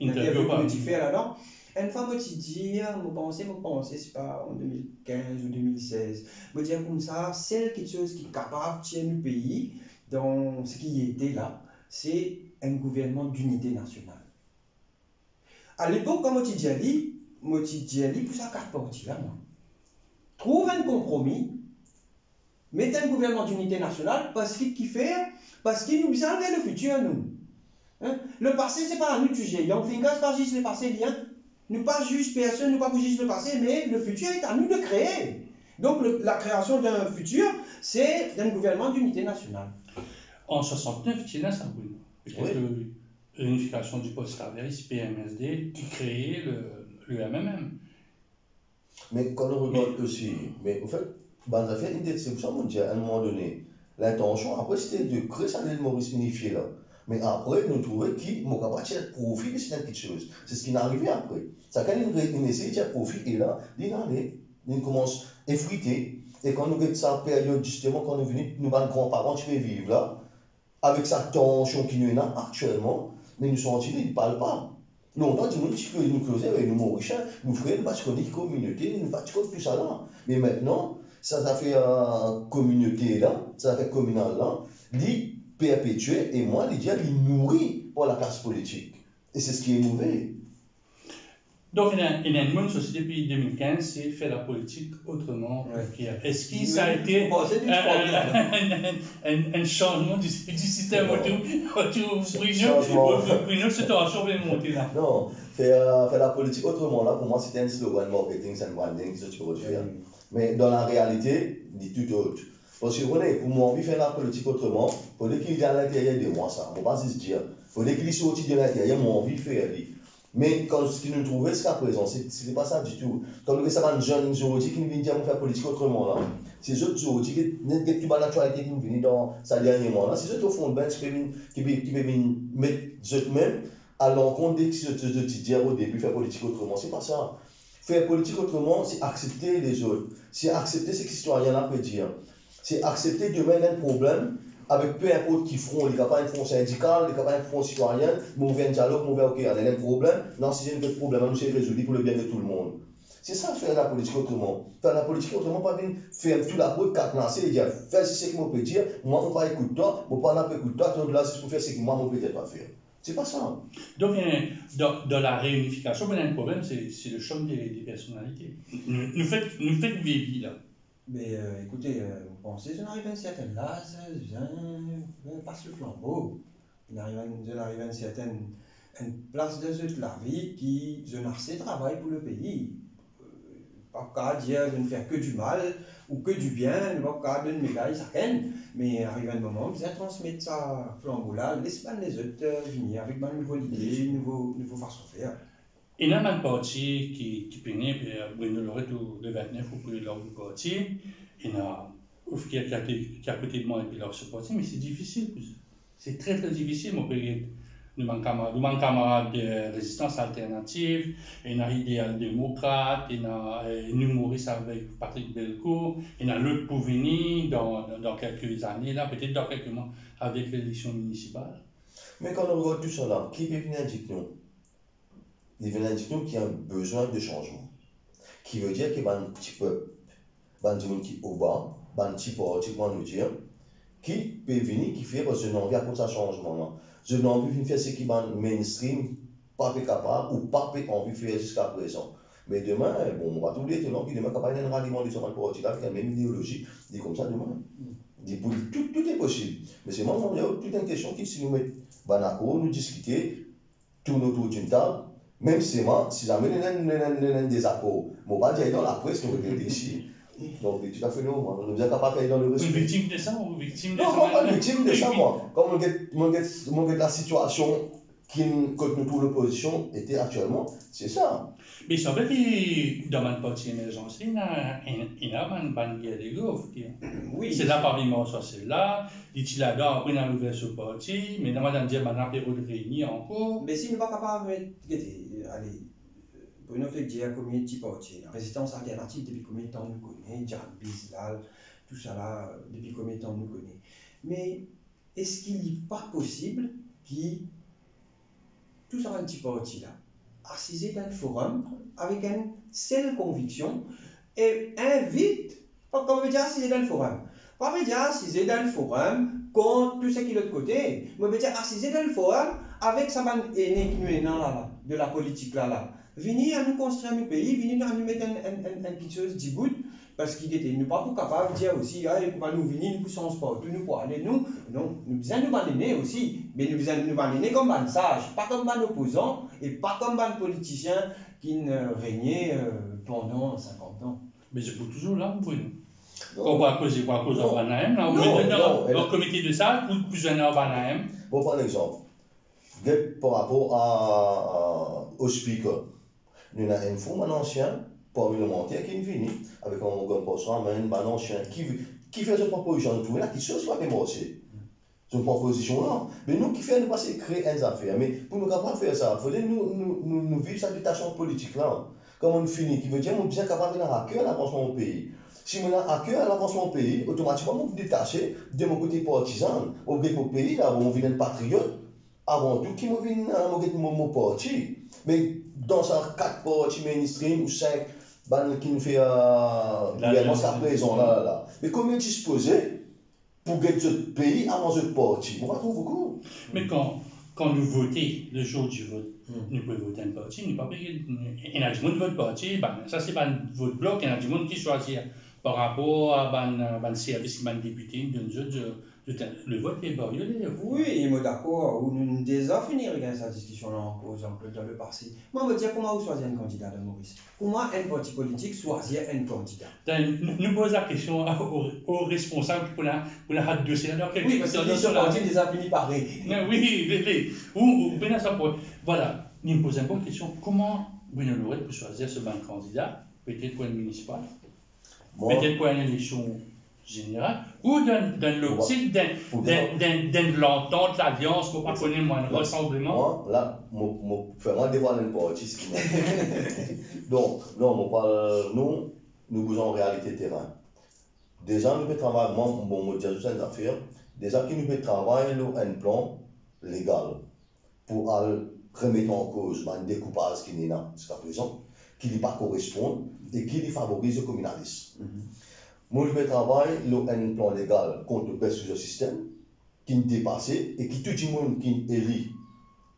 interview que tu fais là-dedans. Une fois, je te dis, je pense, c'est pas en 2015 ou 2016. Je veux dire comme ça, c'est quelque chose qui est capable de tenir le pays dans ce qui était là, c'est un gouvernement d'unité nationale. À l'époque, comme je te dis, pour ça, 4 partis là, trouve un compromis. Mettez un gouvernement d'unité nationale parce qu'il nous observe le futur, nous. Hein? Le passé, ce n'est pas à nous de juger. On fait pas juste le passé bien. Nous pas juge personne, nous pas juge le passé, mais le futur est à nous de créer. Donc la création d'un futur, c'est un gouvernement d'unité nationale.
En 69, tu as ça, oui. L'unification du poste Carveris, PMSD, qui créait le MMM.
Mais quand on regarde aussi, mais en fait, ben, ça fait une déception, on dit à un moment donné. L'intention, après, c'était de créer ça de Maurice unifié là. Mais après, nous trouvons qu'il m'a pas tiré profit de cette chose. C'est ce qui est arrivé après. Ça, quand il essaie de tirer profit, et là, il commence à effriter. Et quand nous avons cette période, justement, quand nous venons, nous, nos grands-parents, qui vivent là, avec cette tension qui nous a actuellement, mais nous sommes ils ne parlent pas. Longtemps, nous causaient avec nous Mauriciens, nous frères, nous ne connaissons pas communauté, nous ne connaissons plus ça là. Mais maintenant, ça fait communauté là, ça fait communal là, lui perpétuer et moi, il nourrit pour la classe politique. Et c'est ce qui est mauvais.
Donc, il y a une bonne société depuis 2015, c'est faire la politique autrement. Ouais. Est-ce que ça a été un changement du système autour Bruno, c'est un changement monté là?
Non, faire la politique autrement là, pour moi, c'était un slogan marketing and branding que tu peux faire. Mais dans la réalité, dit tout autre. Parce que pour moi, envie de faire la politique autrement, il faudrait qu'il y ait à l'intérieur de moi ça. On ne va pas se dire. Il faudrait qu'il sorte de l'intérieur, moi envie de faire. Mais quand ce qu'il nous trouvait jusqu'à présent, ce n'est pas ça du tout. Quand nous avons des jeunes aujourd'hui qui viennent dire faire politique autrement là, c'est eux aujourd'hui qui n'ont pas l'actualité qui viennent dans sa dernière mois là, c'est eux au fond de bench qui peuvent mettre eux-mêmes à l'encontre des de dire au début faire politique autrement. C'est pas ça. Faire politique autrement, c'est accepter les autres. C'est accepter ce que les citoyens là peuvent dire. C'est accepter demain un problème avec peu importe qui feront, les capables de front syndical, les capables de front citoyen, mauvais dialogue, mauvais ok, il y a un problème, non, si j'ai un problème, nous c'est résolu pour le bien de tout le monde. C'est ça, faire la politique autrement. Faire la politique autrement, pas venir faire tout la côte, cadenasser et dire, fais ce que moi peux dire, moi on va écouter toi, moi pas écouter toi, donc là, c'est pour faire ce que moi on peut peut-être pas faire. C'est pas ça.
Donc, dans la réunification, il y a un problème, c'est le choc des personnalités. Nous faites vieillir là.
Mais écoutez, vous pensez, je n'arrive à un certain âge, je passe le flambeau. Je n'arrive à une certaine place de la vie qui, je n'ai travail pour le pays. Pas qu'à dire de ne faire que du mal ou que du bien, pas qu'à donner médaille chacun, mais arrive un moment, vous allez transmettre ça flambeau là, laisse pas les autres venir avec ma nouvelle idée, une nouvelle façon de faire.
Il y a un parti qui pénètre, Bruno Loret le 29 au plus de leur parti, il y a qui est à côté de moi et puis leur parti, mais c'est difficile. C'est très très difficile, mon pays. Nous manquons camarades de résistance alternative, il y a idéal démocrate, il y a un humoriste avec Patrick Belcourt, il y a l'autre pour venir dans quelques années, là, peut-être dans quelques mois, avec l'élection municipale.
Mais quand on regarde tout ça là, qui peut venir dire non? Il vient dire qu'il y a un besoin de changement. Qui veut dire qu'il y a un petit peuple, un petit monde qui est au bas, un petit parti, nous dire, qui peut venir, qui fait, parce que je n'ai envie pour ça changement là. Je n'ai envie de faire ce qui est mainstream, pas capable ou pas envie de faire jusqu'à présent. Mais demain, bon, on va tout dire, donc demain, capable d'un ralliement de ce parti là, avec la même idéologie, dit comme ça demain. Tout est possible. Mais c'est moi, il y a toute une question qui, si nous mettons d'accord, nous discuter, tourner autour d'une table, même si jamais il y a un désaccord, on va dire dans la presse, nous regardons ici. Donc, tout à fait normal. On ne nous a pas fait dans le
Une
respect.
victime de ça ou victime de
Non,
ça?
moi, pas victime de ça, moi. Comme on get la situation que nous trouvons l'opposition était actuellement, c'est ça.
Mais ça veut dire, dans ma partie émergence, il y a une guerre de gauche.
Oui.
C'est là parmi ça, c'est là. Il y a là, on a ouvert ce parti, mais dans madame dit, on a apéro de réunion encore.
Mais si nous ne sommes pas capables de mettre, allez, Bruno fait dire combien de petits partis. La résistance alternative, depuis combien de temps nous connaît, Jack Bislal, tout ça là, depuis combien de temps nous connaît. Mais est-ce qu'il n'est pas possible que tout ça, un petit parti là, assisé dans le forum avec une seule conviction et invite, pas comme on veut dire assisé dans le forum, pas veut dire assisé dans le forum contre tout ce qui est de l'autre côté, mais veut dire assisé dans le forum avec sa bande aînée qui nous est là, de la politique là. Venir à nous construire un pays, venir à nous mettre une petite chose du bout, parce qu'il était nous pas capable de dire aussi, ah, nous venir, nous poussons sport, nous pour aller, nous, non, nous besoin nous abandonner aussi, mais nous besoin nous abandonner comme un sage, pas comme un opposant, et pas comme un politicien qui ne régnait pendant 50 ans.
Mais je peux toujours là, vous voyez.
Non.
On va causer quoi, cause en Banahem, là, on met dans le comité de salle, ou plus un en Banahem.
Bon, par exemple, par rapport au speaker, nous avons une fois un ancien parlementaire qui est venu avec un organe poste un ancien qui fait une proposition de tout là, qui se soit démarché. C'est une proposition là. Mais nous qui faisons, nous passer créer une affaire. Mais pour nous capables de faire ça, il faut nous vivre cette détachement politique là. Comme on finit, qui veut dire que nous sommes capables de à cœur l'avancement au pays. Si on a à cœur l'avancement au pays, automatiquement nous détacher de mon côté partisan, au pays, là, on vient un patriote, avant tout, qui me vient mon parti. Mais dans ça, 4 partis mainstream ou 5, qui nous fait jusqu'à présent, là. Mais comment disposer pour gagner ce pays avant ce parti? On va trouver beaucoup.
Mais quand nous votons, le jour du vote, nous pouvons voter un parti, nous ne pouvons pas payer. Il y a du monde qui vote parti, ça c'est pas votre bloc, il y a du monde qui choisit par rapport à un service, un député, le vote est bariolé.
Oui, et moi d'accord, nous devons déjà finir avec cette discussion-là en cause dans le passé. Moi, je veux dire, comment vous choisissez un candidat de Maurice? Comment un parti politique choisit un candidat?
Nous posons la question aux responsables pour la hâte de sénat.
Oui, parce que ce parti déjà fini par régler.
Oui, ou bien ça pour. Voilà, nous nous posons une bonne question. Comment Bruno Louret peut choisir ce bon candidat? Peut-être pour une municipale, peut-être pour une élection générale, ou dans l'optique d'une l'entente, l'alliance, pour pas connaître moins un rassemblement.
Moi, là, je fais dévoiler une partie. Donc, non, nous bousons en réalité terrain. Déjà, nous pouvons travailler, moi, je dis une affaire, déjà, nous pouvons travailler un plan légal pour remettre en cause un découpage qui n'est là jusqu'à présent, qui ne pas correspond et qui favorise le communalisme. Moi, je vais travailler un plan légal contre le ce système qui est dépassé et qui tout le monde qui est élu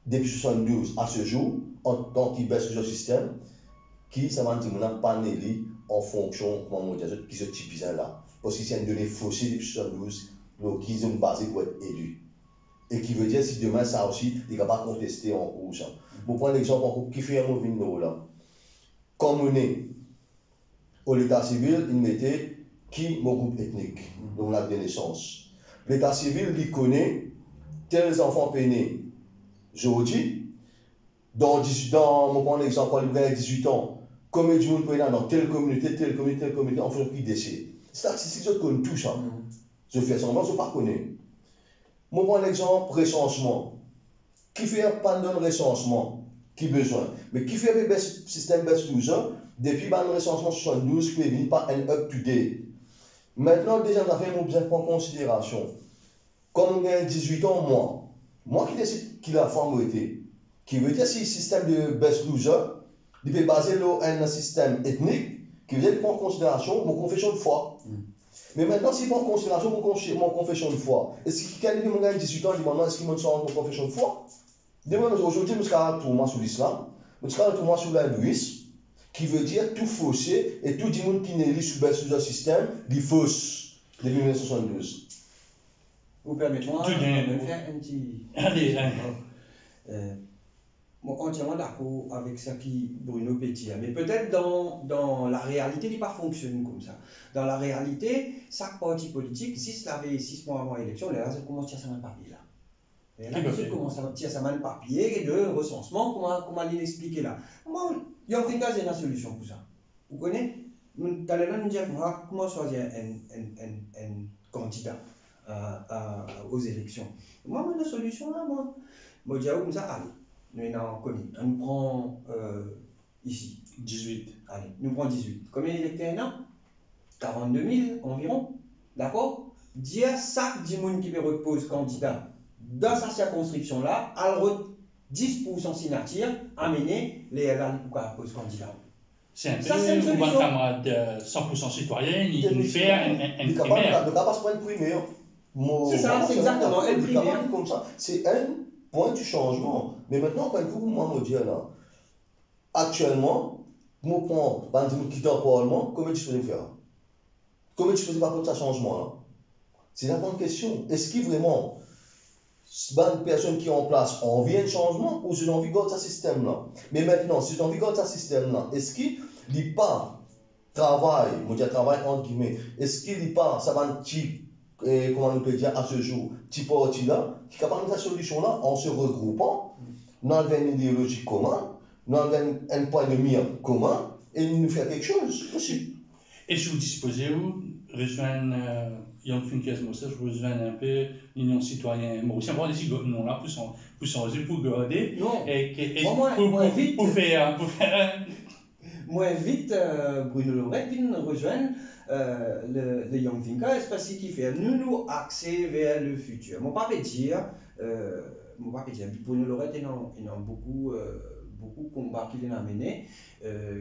depuis 1972 à ce jour en tant qu'il baisse ce système qui ça va dire pas élu en fonction comment on dit qui se typise là parce qu'il y a une donnée faussée depuis 1972 qui sont basés pour être élus et qui veut dire si demain ça aussi il ne va pas contester en cours ça. Pour prendre l'exemple en cours qui fait un mauvais là comme on est au l'état civil il mettait qui mon groupe ethnique, donc l'acte de naissance. L'état civil, il connaît tels enfants pénés. Aujourd'hui, dans mon prend l'exemple, il a 18 ans, combien de monde peut dans telle communauté, en fonction de qui décide. Statistiques, je connais tout ça. Je fais semblant, je ne pas connaître. Je prends l'exemple recensement. Qui fait pas de recensement? Qui besoin? Mais qui fait le système best user? Depuis le recensement 72, qui est pas un up-to-date. Maintenant, deuxième affaire, on besoin de prendre en considération. Comme on a 18 ans, moi qui décide qui la forme était, qui veut dire si le système de best loser, il est basé sur un système ethnique, qui veut dire prendre en considération mon confession de foi. Mais maintenant, si prend en considération mon confession de foi, est-ce que quelqu'un qui a 18 ans, il demande est-ce qu'il me sort mon confession de foi? Aujourd'hui, je suis tout moi sur l'islam, je suis tout moi sur l'hindouisme, qui veut dire tout faussé et tout le monde qui n'est pas sous le système, il fausse depuis 1972.
Vous permettez-moi de faire un petit.
Allez,
Moi, entièrement d'accord avec ça qui Bruno Petit, mais peut-être dans la réalité, il pas fonctionne comme ça. Dans la réalité, chaque parti politique, si ça avait 6 mois avant l'élection, là, ça commence à faire un papier là. Et là, il commence à tirer sa main de papier et de recensement, comment il expliquer là. Moi, il y a une solution pour ça. Vous connaissez? Nous allons nous dire comment choisir un candidat aux élections. Moi, une solution là, moi, je dis comme ça, allez. Nous prenons ici
18.
Allez, nous prenons 18. Combien d'électeurs là 42 000 environ. D'accord? Dire chaque 10 personnes qui repose candidat dans sa circonscription là, alors 10% signature amener les LA pour poser candidat.
C'est un peu un camarade 100% citoyen, il fait un primaire.
Ne pas se prendre primaire.
C'est ça, c'est exactement un primaire.
C'est un point du changement. Mais maintenant, quand vous moi me dire là, actuellement, nous prenons, par exemple, quitter le Parlement, comment tu peux faire? Comment tu peux pas faire ce changement là? C'est la bonne question. Est-ce qu'il vraiment, les personnes qui sont en place ont envie de changement ou ils ont envie de garder ce système là? Mais maintenant, si ils ont envie de garder ce système là, est-ce qu'il n'y a pas travail, je dis travail entre guillemets, est-ce qu'il n'y a pas, ça va un petit, comment on peut dire à ce jour, petit parti là, qui est capable de faire cette solution là en se regroupant, nous avons une idéologie commune, nous avons un point de mire commun et nous faire quelque chose aussi.
Et je vous disposez où rejoindre Young Thinkers Moses, je rejoindre un peu l'Union citoyenne mauricienne, voir ici non là pour changer, pour garder et pour faire
moi invite Bruno Lorette de rejoindre le Young Thinkers parce qu'il fait nous axer vers le futur. Mon papa dire Bruno Lorette il a beaucoup combats qu'il a mené,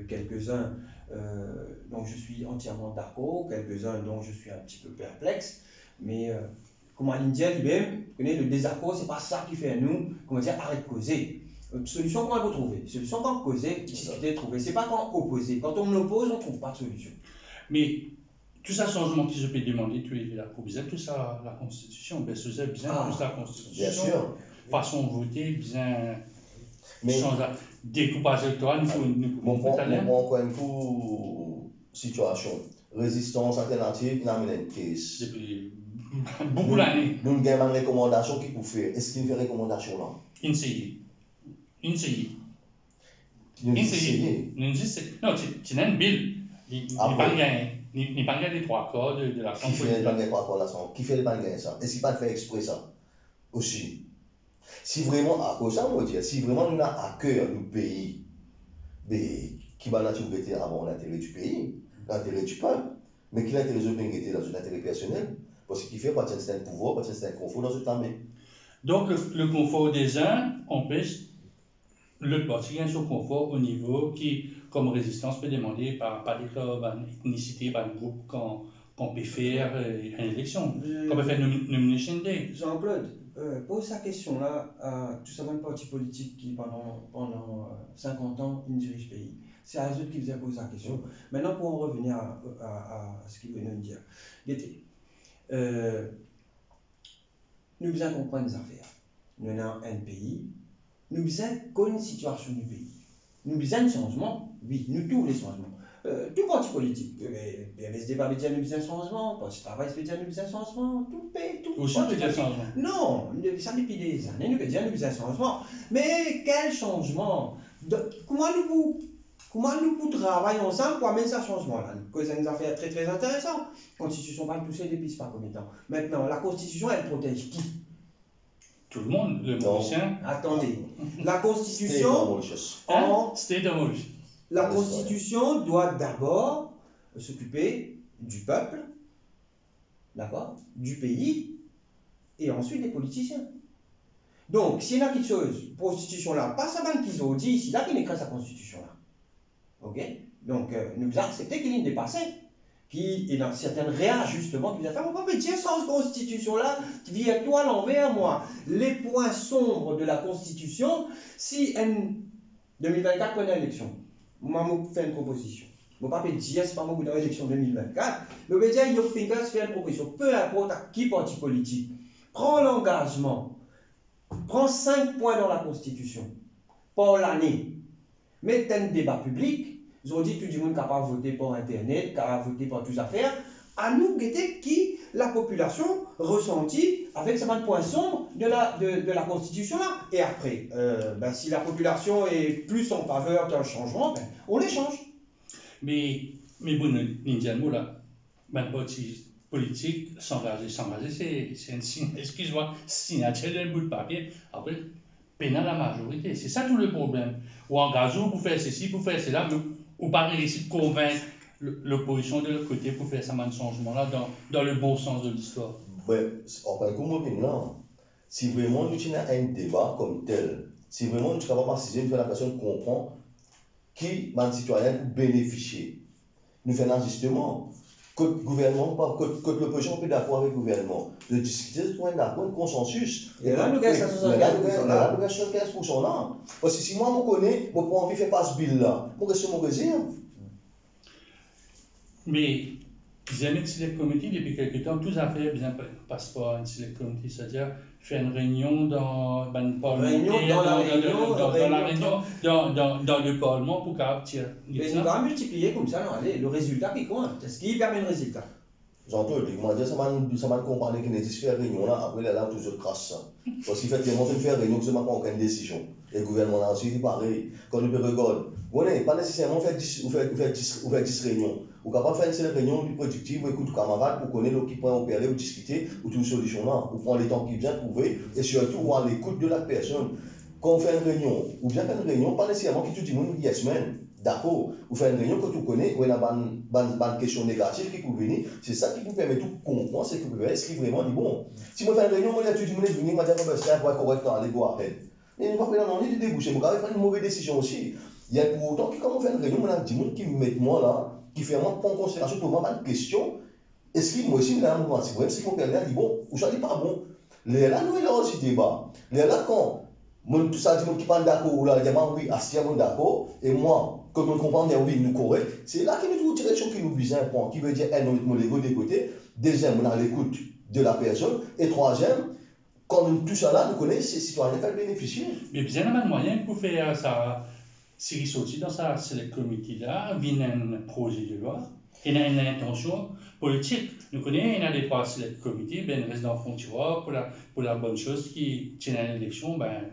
quelques-uns dont je suis entièrement d'accord, quelques-uns dont je suis un petit peu perplexe, mais comme l'Indien lui-même, le désaccord, c'est pas ça qui fait nous, comment dire, arrête de causer. Solution qu'on va trouver. Solution quand causer, discuter, trouver. C'est pas quand opposer. Quand on oppose, on ne trouve pas de solution.
Mais tout ça changement que je peux demander, tu es là pour bien tout ça la Constitution, bien sûr, bien tout ça la Constitution.
Bien sûr.
Façon de voter, bien. Mais découpage électoral, il faut
mon point de vue situation. Résistance alternative, il y a une case.
Depuis beaucoup d'années.
Nous avons une recommandation qui peut faire. Est-ce qu'il y a une recommandation là?
Essayer. Non, tu n'as une bill. Il n'y a pas gagné les 3 quarts de la
Qui fait les 3 quarts de la Qui fait le gagner ça? Est-ce qu'il n'a pas fait exprès ça? Aussi. Si vraiment, à cause ça, on va dire, si vraiment nous avons à cœur le pays, qui va naturellement avoir l'intérêt du pays, l'intérêt du peuple, mais qui l'intérêt de l'intérêt dans un intérêt personnel, parce qu'il fait partie d'un pouvoir, partie d'un confort dans cette armée.
Donc, le confort des uns empêche le parti gagne son confort au niveau qui, comme résistance, peut demander par des clubs, par une ethnicité, par un groupe qu'on peut faire une élection, qu'on peut faire une nomination day.
Jean-Claude, pose sa question-là à tout simplement un parti politique qui, pendant 50 ans, il dirige le pays. C'est à eux qui vous a posé la question. Maintenant, pour en revenir à ce qu'il venait de dire. Nous devons comprendre les affaires. Nous avons un pays, nous devons connaître la situation du pays. Nous devons un changement, oui, nous tous les changements. Tout parti politique, PSD va dire nous devons un changement, Parti travail va dire nous devons un changement, tout pays, tout.
Aussi, nous devons un changement.
Non, ça depuis des années, nous devons dire nous devons un changement. Mais quel changement? Comment nous pouvons travailler ensemble pour amener ce changement-là? Cause une affaire très très intéressante. La Constitution va pousser des pistes par combien de temps. Maintenant, la Constitution, elle protège qui?
Tout le monde, le Mauricien.
Attendez, la Constitution, la Constitution doit d'abord s'occuper du peuple, d'accord, du pays, et ensuite des politiciens. Donc, s'il y a quelque chose, Constitution là, pas ça même qu'ils ont dit, c'est là qu'ils écrit sa Constitution là. Ok? Donc, nous acceptons qu'il y ait une dépassée. Qui est dans certains réajustements qu'il a fait. On peut dire sans constitution là, qui vient toi à l'envers, moi. Les points sombres de la constitution, si en 2024 prenait l'élection, moi je fais une proposition. Je ne peux pas dire c'est pas moi qui dans l'élection 2024, mais je veux dire Young Thinkers fait une proposition, peu importe à qui parti politique, prends l'engagement, prends 5 points dans la constitution, par l'année. Mais un débat public, ils ont dit tout le monde capable de voter par Internet, capable de voter par toutes les affaires. À nous, guetter qui la population ressentit avec ce point sombre de la Constitution là. Et après, si la population est plus en faveur d'un changement, on les change.
Mais bon, l'indiano là, ben, parti politique, s'engager, c'est un signe, excuse-moi, signature d'un bout de papier. Après, pénal la majorité. C'est ça tout le problème. Ou engagez-vous pour faire ceci, pour faire cela, mais ou pas réussir à convaincre l'opposition de l'autre côté pour faire ça un changement là dans le bon sens de l'histoire.
Ouais, enfin, comme maintenant, si vraiment nous tenons un débat comme tel, si vraiment nous sommes capables de faire la personne comprend qui, man citoyen, pour bénéficier, nous faisons justement que le gouvernement, que l'opposition peut d'accord avec le gouvernement, de discuter, de d'accord, un consensus.
Et là, nous avons 75% là.
Nous avons 75% là. Parce que si moi, je connais, je n'ai pas envie de faire pas ce bill là, je reste mon plaisir.
Mais ils aiment Select Committee depuis quelques temps, tous affaires bien passent par un Select Committee, c'est-à-dire faire une réunion dans le Parlement, dans le Parlement pour qu'elle
Mais nous allons multiplier comme ça, le résultat qui compte. C'est ce qui permet le résultat.
J'entends, puis comment dire, ça m'a comparé qu'il n'existe pas de réunion là, après là, toujours crasse ça. Parce qu'il fait que moi, je fais réunion, que je n'ai pas aucune décision. Et le gouvernement là aussi, pareil. Quand nous regardons, vous n'avez pas nécessairement fait 10 réunions. Vous êtes capable de faire une réunion plus productive, vous écoutez vos camarades pour connaître qui peut opérer ou discuter, ou toute solution là. Vous prenez les temps qui vient trouver, et surtout, vous à l'écoute de la personne. Quand on fait une réunion, ou bien faire une réunion, pas nécessairement qui tout le monde dit yes man. D'accord, vous faites une réunion que tu connais, où il y a une question négative qui peut venir, c'est ça qui vous permet de comprendre, c'est que vous pouvez est-ce vraiment dit bon. Si je fais une réunion, moi, tout le monde est venu, je vais dire que c'est correct, allez voir après. Mais il ne va pas prendre de déboucher, je vais faire une mauvaise décision aussi. Il y a pour autant que quand on fait une réunion, on a des gens qui me mettent moi là, qui fait moi prendre en considération pour moi une question. Est-ce que moi aussi, il y a un moment, c'est vrai, si mon père dit bon, ou ça dit pas bon. Les là, nous, il y a aussi débat. Les là, quand tout ça, dit qui parle d'accord, ou là, il y a oui, assez d'accord, et moi, comme on comprend bien, oui, nous correct, c'est là qu'il y a une direction qui nous vise un point, qui veut dire, un, on met l'ego des côtés, deuxième, on a l'écoute de la personne, et troisième, quand nous tout ça là, nous connaissons ces citoyens qui bénéficier.
Mais bien, il y a un moyen pour faire ça, si sorti dans sa Select Committee là, vient un projet de loi, il y a une intention politique. Nous connaissons, il y a des trois Select Committee, ben, il reste dans le fond, tu vois, pour la bonne chose qui tient à l'élection, ben,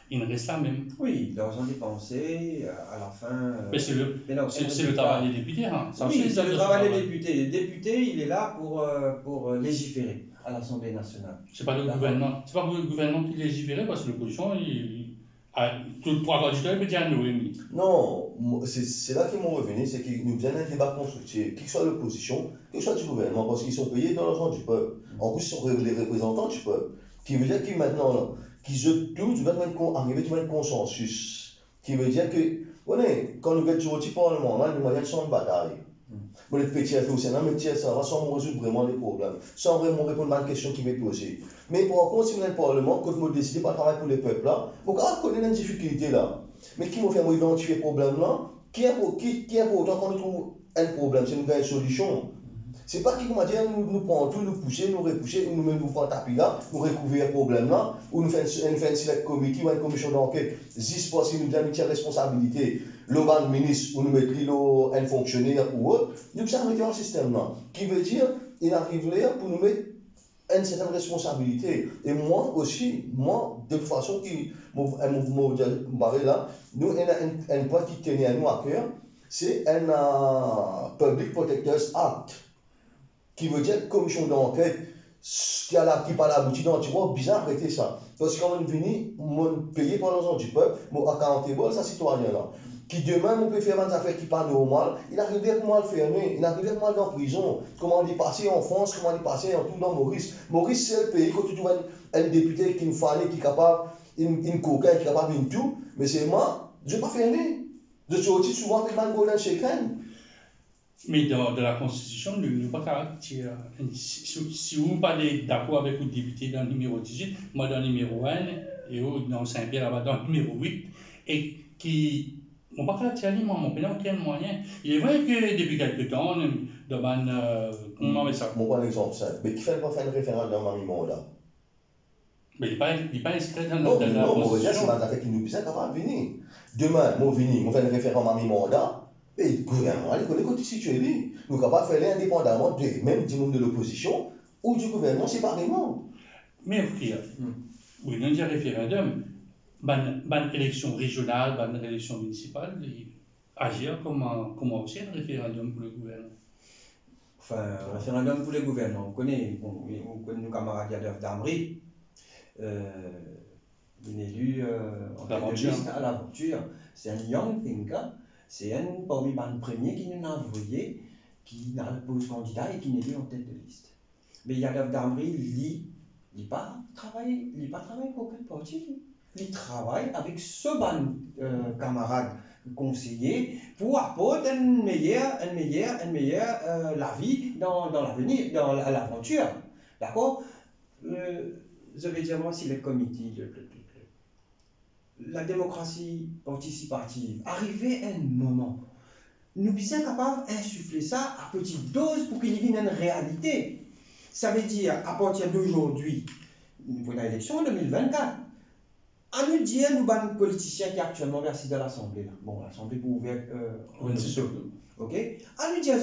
il reste là même.
Oui, l'argent dépensé, à la fin.
Mais c'est le travail des députés. Hein.
Oui, c'est le travail des députés. Les députés, il est là pour légiférer à l'Assemblée nationale.
C'est pas le gouvernement. C'est pas le gouvernement qui légifère parce que l'opposition, tout le 3 quarts du temps, il peut dire non.
Non, c'est là qu'ils m'ont revenu, c'est qu'ils nous viennent un débat constructif, qu'il soit l'opposition, qu'il soit du gouvernement, parce qu'ils sont payés dans l'argent du peuple. En plus, ils sont les représentants du peuple. Qui veut dire qu'ils maintenant, qu'ils tous doivent arriver à un consensus. Qui veut dire que, quand nous sommes au Parlement, là, nous avons sans bataille. Pour les petits au Sénat, mais ça va sans résoudre vraiment les problèmes, sans vraiment répondre à une question qui m'est posée. Mais par contre, si vous êtes au Parlement, quand vous décidez pas de travailler pour les peuples là, vous connaissez une difficulté là. Mais qui m'a fait identifier le problème là, qui est pour autant qu'on trouve un problème, c'est une solution. C'est pas qui m'a dit nous prend tout, nous pousser, nous repousser, ou nous prend tapis là, nous recouvrir le problème là, ou nous faire un select committee ou une commission d'enquête, juste parce que nous avons une responsabilité, le ministre ou nous mettre un fonctionnaire ou autre, nous avons arrêté un système là, qui veut dire il arrive là pour nous mettre une certaine responsabilité. Et moi aussi, de toute façon, qui m'a là, nous avons un point qui tenait à nous à cœur, c'est un Public Protectors Act. Qui veut dire commission d'enquête qui parle abouti dans tu vois bizarre arrêter ça parce que quand on est venu payer par l'argent du peuple mon accountable ça citoyen là qui demain on peut faire une affaire qui pas normal il arrive comment le fermer il arrive comment dans prison comment il passer en France comment il passer en tout dans Maurice c'est le pays quand tu vois un député qui nous fallait qui est capable une coquin qui est capable de tout mais c'est moi je vais pas fermer je suis aussi souvent avec un golden shaken.
Mais dans la Constitution, nous ne pouvons pas si vous parlez d'accord avec le député dans le numéro 18, moi dans le numéro 1, et vous dans Saint-Pierre là-bas dans le numéro 8, et qui on ne peut pas tirer mon pays, aucun moyen. Il est vrai que depuis quelques temps, on demande comment on met ça.
Bon, par exemple, ça. Mais qui fait pas faire un référendum à mi-mandat?
Mais il n'est pas inscrit dans
Non,
la
non, on va dire, c'est
Constitution.
une affaire qui nous est capable de venir. Demain, moi, venir, on fait un référendum à mi mandat, et le gouvernement, il connaît comment situé lui. Nous sommes capables de faire indépendamment même du monde de l'opposition ou du gouvernement séparément.
Mais frère, oui, non dire référendum, ban élection régionale, ban élection municipale, agir comme aussi un référendum pour le gouvernement.
Enfin, un référendum pour les gouvernants. On connaît nos camarades Yadov Damri, un élu en tête de liste à l'aventure. C'est un young thinker, c'est un parmi les premiers qui nous a envoyé, qui n'a pas posé candidat et qui n'est élu en tête de liste. Mais Yadov Damri, il n'a pas travaillé pour aucun parti. Il travaille avec ce camarade conseiller pour apporter une meilleure la vie dans l'avenir, dans l'aventure. D'accord. Je vais dire moi, si les comités, la démocratie participative, arrivé un moment, nous sommes capables d'insuffler ça à petite dose pour qu'il y ait une réalité. Ça veut dire, à partir d'aujourd'hui, pour l'élection en 2024, à nous dire, nous, les politiciens qui actuellement versent dans l'Assemblée, bon, l'Assemblée pour ouvrir ok, à nous dire,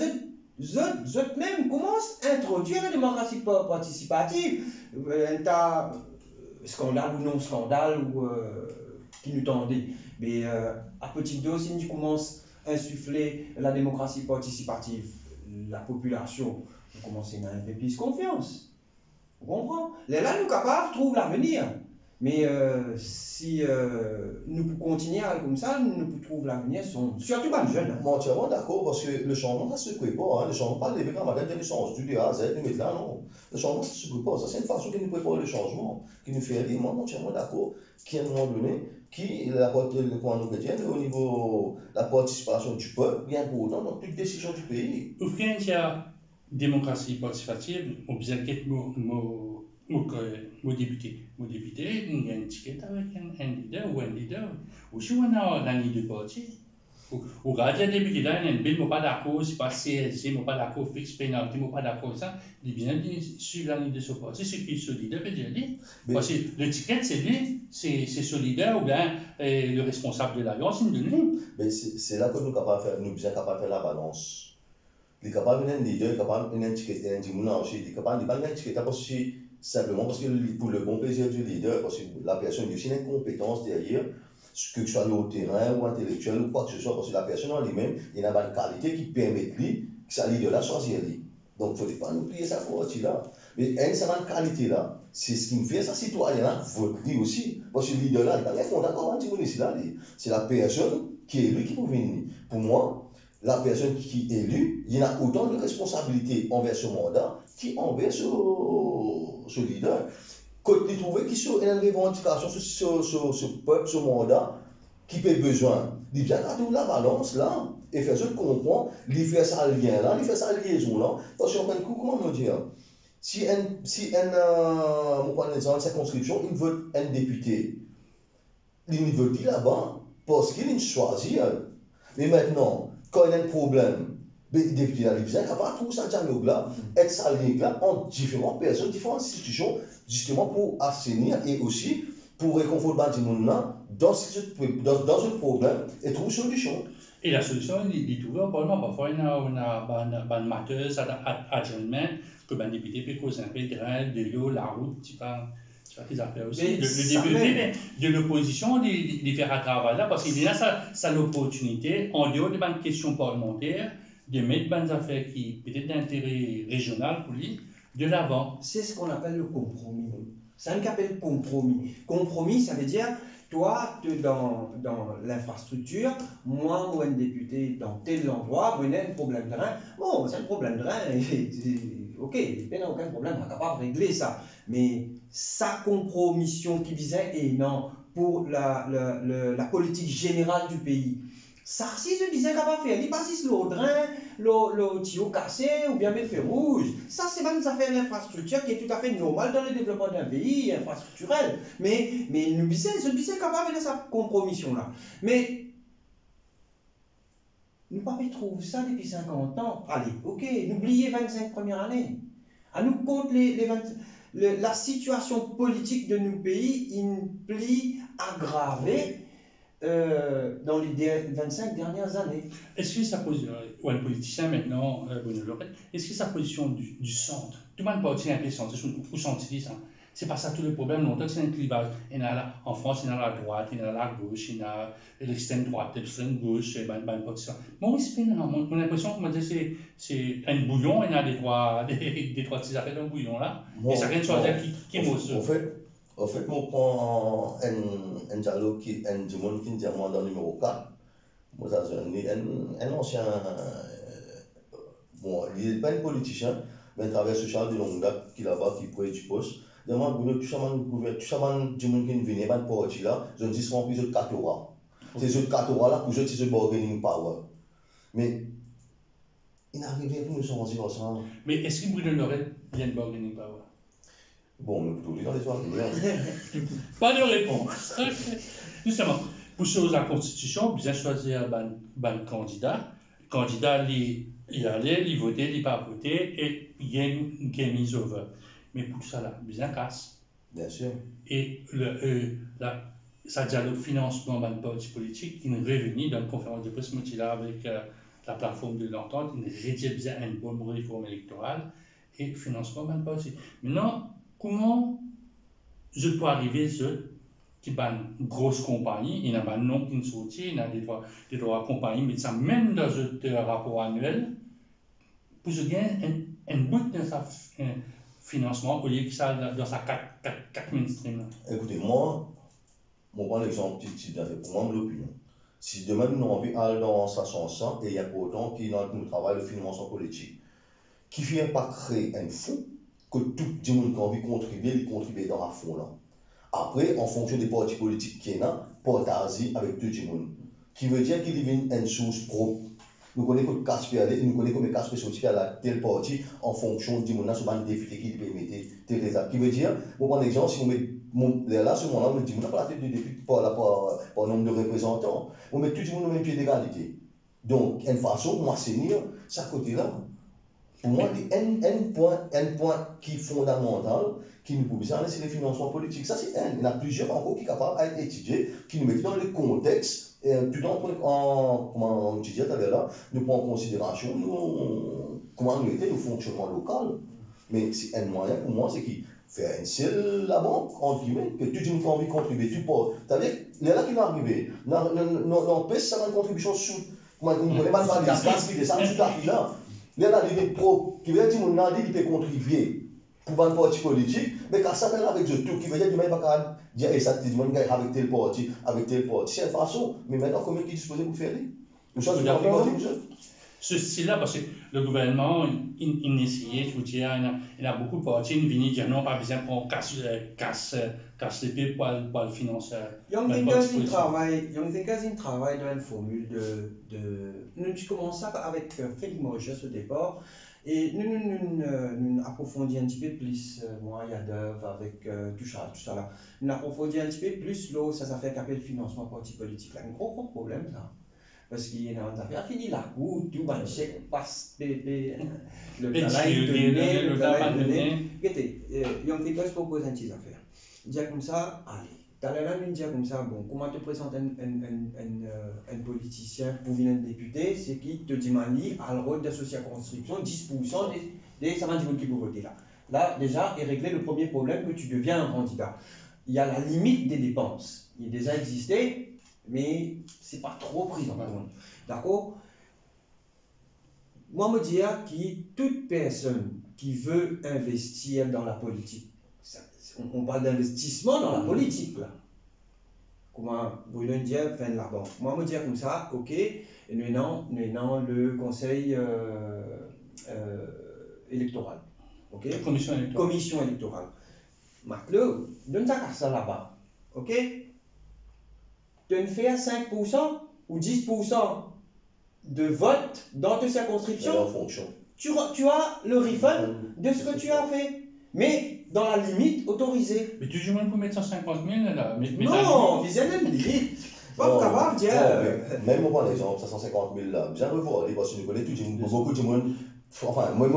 je même commence à introduire la démocratie participative, un tas scandale ou non scandale, ou qui nous tendait. Mais à petite dose, si nous commençons à insuffler la démocratie participative, la population commence à avoir un peu plus confiance. Vous comprenez? Là, nous sommes capables de trouver l'avenir. Mais si nous continuons comme ça, nous trouvons l'avenir, surtout pas les jeunes.
Moi, entièrement d'accord, parce que le changement, ça se prépare. Le changement, pas les bécans, madame, le changement du A à Z, nous mettre là, non. Le changement, ça se prépare. Ça, c'est une façon qui nous prépare le changement, qui nous fait dire, moi, entièrement d'accord, qui à un moment donné, qui apporte le point nous retient au niveau de la participation du peuple, bien important dans toute décision du pays.
Au final, il y a démocratie participative, on besoin de mon député. Mon député, il y a un ticket avec un leader ou un leader. Ou si on a un leader de parti. Ou quand il député là, il y a un bill, pas d'accord, c'est pas CLC, pas d'accord, fixe pénalité, pas d'accord, ça, il vient de suivre la ligne de ce parti, c'est qui est solidaire, peut dire lui. Parce que le ticket, c'est lui, c'est solidaire ou bien le responsable de l'alliance, il donne lui.
Mais c'est là que nous sommes capables de faire, nous sommes capables de faire la balance. Il est capable de leader, il est capable de étiqueter un petit aussi, il est capable de pas étiqueter parce que simplement parce que pour le bon plaisir du leader, parce que la personne a aussi une compétence derrière, que ce soit au terrain ou intellectuel ou quoi que ce soit, parce que la personne en lui-même, il a une qualité qui permet lui que sa leader-là choisir lui. Donc il ne faut pas nous plier ça pour là. Mais cette qualité-là, c'est ce qui me fait sa citoyen-là vote lui aussi. Parce que le leader-là, il n'est pas fond d'accord avec le c'est la personne qui est élue qui peut venir. Pour moi, la personne qui est élue, il y a autant de responsabilités envers ce mandat qu'envers ce leader. Quand il trouve qu'il y a une revendication sur ce peuple, ce mandat, qui peut besoin, il vient garder la balance là, et faire ce qu'on comprend, il fait ça lien là, il fait ça liaison là. Parce qu'en fin de compte, comment me dire, si une circonscription, il veut un député, il ne veut plus là-bas, parce qu'il choisit. Mais maintenant, quand il y a un problème, le député là, il vient capable tout ça dialogue là, être sa ligne là entre différentes personnes, différentes institutions, justement pour assainir et aussi pour réconforter les gens là dans ce problème et trouver une solution.
Et la solution, il est trouvée au Parlement. Parfois, il y a une mateuse adjoint que le député peut causer un peu de grain, de l'eau, la route, tu vois des affaires aussi. Le député de l'opposition, il fait un travail là parce qu'il a ça l'opportunité, en dehors des questions parlementaires, de mettre des affaires qui peut-être d'intérêt régional pour lui de l'avant.
C'est ce qu'on appelle le compromis. C'est un appelle compromis. Compromis, ça veut dire, toi, dans l'infrastructure, moi, un député dans tel endroit, moi, il y a un problème de rein. Bon, c'est un problème de rein, ok, il n'y a aucun problème, on est capable de régler ça. Mais sa compromission qui visait, et non, pour la politique générale du pays, ça, si je disais capable de faire, il passe le drain, le tuyau cassé ou bien le feu rouge. Ça, c'est pas une affaire d'infrastructure qui est tout à fait normale dans le développement d'un pays infrastructurel. Mais nous sommes capables de cette compromission-là. Mais nous pas trouver ça depuis 50 ans. Allez, ok, n'oubliez 25 premières années. À nous compte les 20. la situation politique de nos pays, il plie aggravée dans les 25 dernières années.
Est-ce que sa position, ou un politicien maintenant, Bruno Lorette, est-ce que sa position du centre, tout le monde peut avoir un centre, où centre ça? C'est pas ça tout le problème, longtemps c'est un clivage. En France, il y a la droite, il y a la gauche, il y a l'extrême droite, l'extrême gauche, il y a une position. Maurice Pénin, on a l'impression que c'est un bouillon, il y a des trois petits affaires dans le bouillon là, et ça vient de choisir qui est mot.
En fait, on prend un dialogue qui est du monde qui est dans le numéro 4. Moi, c'est un ancien. Bon, il n'est pas un politicien, mais un travailleur social de longue date qui là-bas, qui prend du poste. Demande, tout ça, du monde qui vient, pas de parti là, je dis souvent plus de 4 euros. Ces autres 4 euros là, pour eux, c'est le bargaining power. Mais, il n'arrive pas à nous sortir ça.
Mais est-ce que Bruno Lorette vient de bargaining power?
Bon, mais plutôt dans les soirs.
Pas de réponse. Justement, pour choisir la Constitution, bien choisir un candidat. Le candidat, il allait, il votait, il pas voté, et il y a une mise over. Mais pour ça, là, bien casse.
Bien sûr.
Et ça dialogue financement d'un parti politique, il est revenu dans une conférence de presse là avec la plateforme de l'entente, il rédige bien une bonne réforme électorale et financement d'un parti. Maintenant, comment je peux arriver qui est une grosse compagnie, il y a un nom qui est sorti, il y a des droits compagnie, mais ça même dans un rapport annuel, pour se gagner un bout de sa financement au lieu que ça dans sa 4 mainstream.
Écoutez, moi, je prends l'exemple petit pour moi, l'opinion. Si demain nous avons envie d'aller dans sa chanson, et il y a autant qui dans le travail de financement politique, qui ne vient pas créer un fonds, que tout le monde qui a envie de contribuer, il contribue dans un fonds là. Après, en fonction des partis politiques qui sont là, partager avec tout le monde. Qui veut dire qu'il y a une source propre. Nous connaissons que casse peut aller, nous connaissons que casse peut sortir à la telle partie en fonction du monde sur un député qui peut mettre tel résultat. Qui veut dire, pour prendre l'exemple, si on met là, ce moment-là, on dit, on n'a pas la tête de député par nombre de représentants. On met tout le monde au même pied d'égalité. Donc, une façon, moi, c'est ça côté-là. Pour moi, un point qui est fondamental, qui nous peut besoin, c'est les financements politiques. Ça, c'est un. Il y en a plusieurs encore qui sont capables d'être étudiés, qui nous mettent dans le contexte, tout comment on disait tout à l'heure, nous prenons en considération comment nous était le fonctionnement local. Mais c'est un moyen pour moi, c'est qui fait un seul la banque, entre guillemets, que tout le monde a envie de contribuer. Tu peux. C'est-à-dire, il y a là qui vont arriver. N'empêche, ça va une contribution sous. Comment on ne connaît pas de la place qui descend sous la là. Il y a des pro qui veut dire qu'il peut contribuer pour un parti politique, mais quand ça fait avec eux tout, qui veut dire qu'il ne peut pas dire que ça te dit avec tel parti, c'est une façon, mais maintenant, comment est-ce qu'il est disposé pour faire? Nous sommes
Ceci là, parce que le gouvernement, il essayait, je vous dis, il a beaucoup de partis, il vient dire non, pas besoin qu'on casse les pieds pour le financer.
Young Thinkers travaille dans une formule nous commençons avec Félix Moïse au départ, et nous approfondissons un petit peu plus, moi, Yadov, avec tout ça là. Nous approfondissons un petit peu plus, là, ça fait qu'appelle le financement parti politique. Là, un gros problème, ça. Parce qu'il y a une affaire fini la cour, tout le chèque passe, le travail donné. Regardez, Young Thinkers propose une petite affaire. Il dit comme ça, allez. Dans la langue, il dit comme ça, bon, comment te présente un politicien pour venir un député, c'est qui te dit mani à le rôle d'associé à construction, 10% des 50 qui vont voter là. Là, déjà, est réglé le premier problème que tu deviens un candidat. Il y a la limite des dépenses. Il a déjà existé, mais c'est pas trop pris en compte. D'accord? Moi, me dire que toute personne qui veut investir dans la politique, on parle d'investissement dans la politique là. Comment Bruno dit fin de la banque. Moi, me dire comme ça, ok, nous avons le conseil électoral. Ok? Commission électorale. Maintenant, donne ça là-bas. Ok? Tu ne fais 5% ou 10% de vote dans tes circonscriptions.
En fonction.
Tu as le refund de ce que tu as fait. Mais dans la limite autorisée.
Mais tu joues même pour mettre 150 000 là.
Non, il y a une limite. Pas capable de dire.
Même on prend l'exemple, 550 000 là, bien revoir, parce que nous connaissons beaucoup de monde enfin, moi,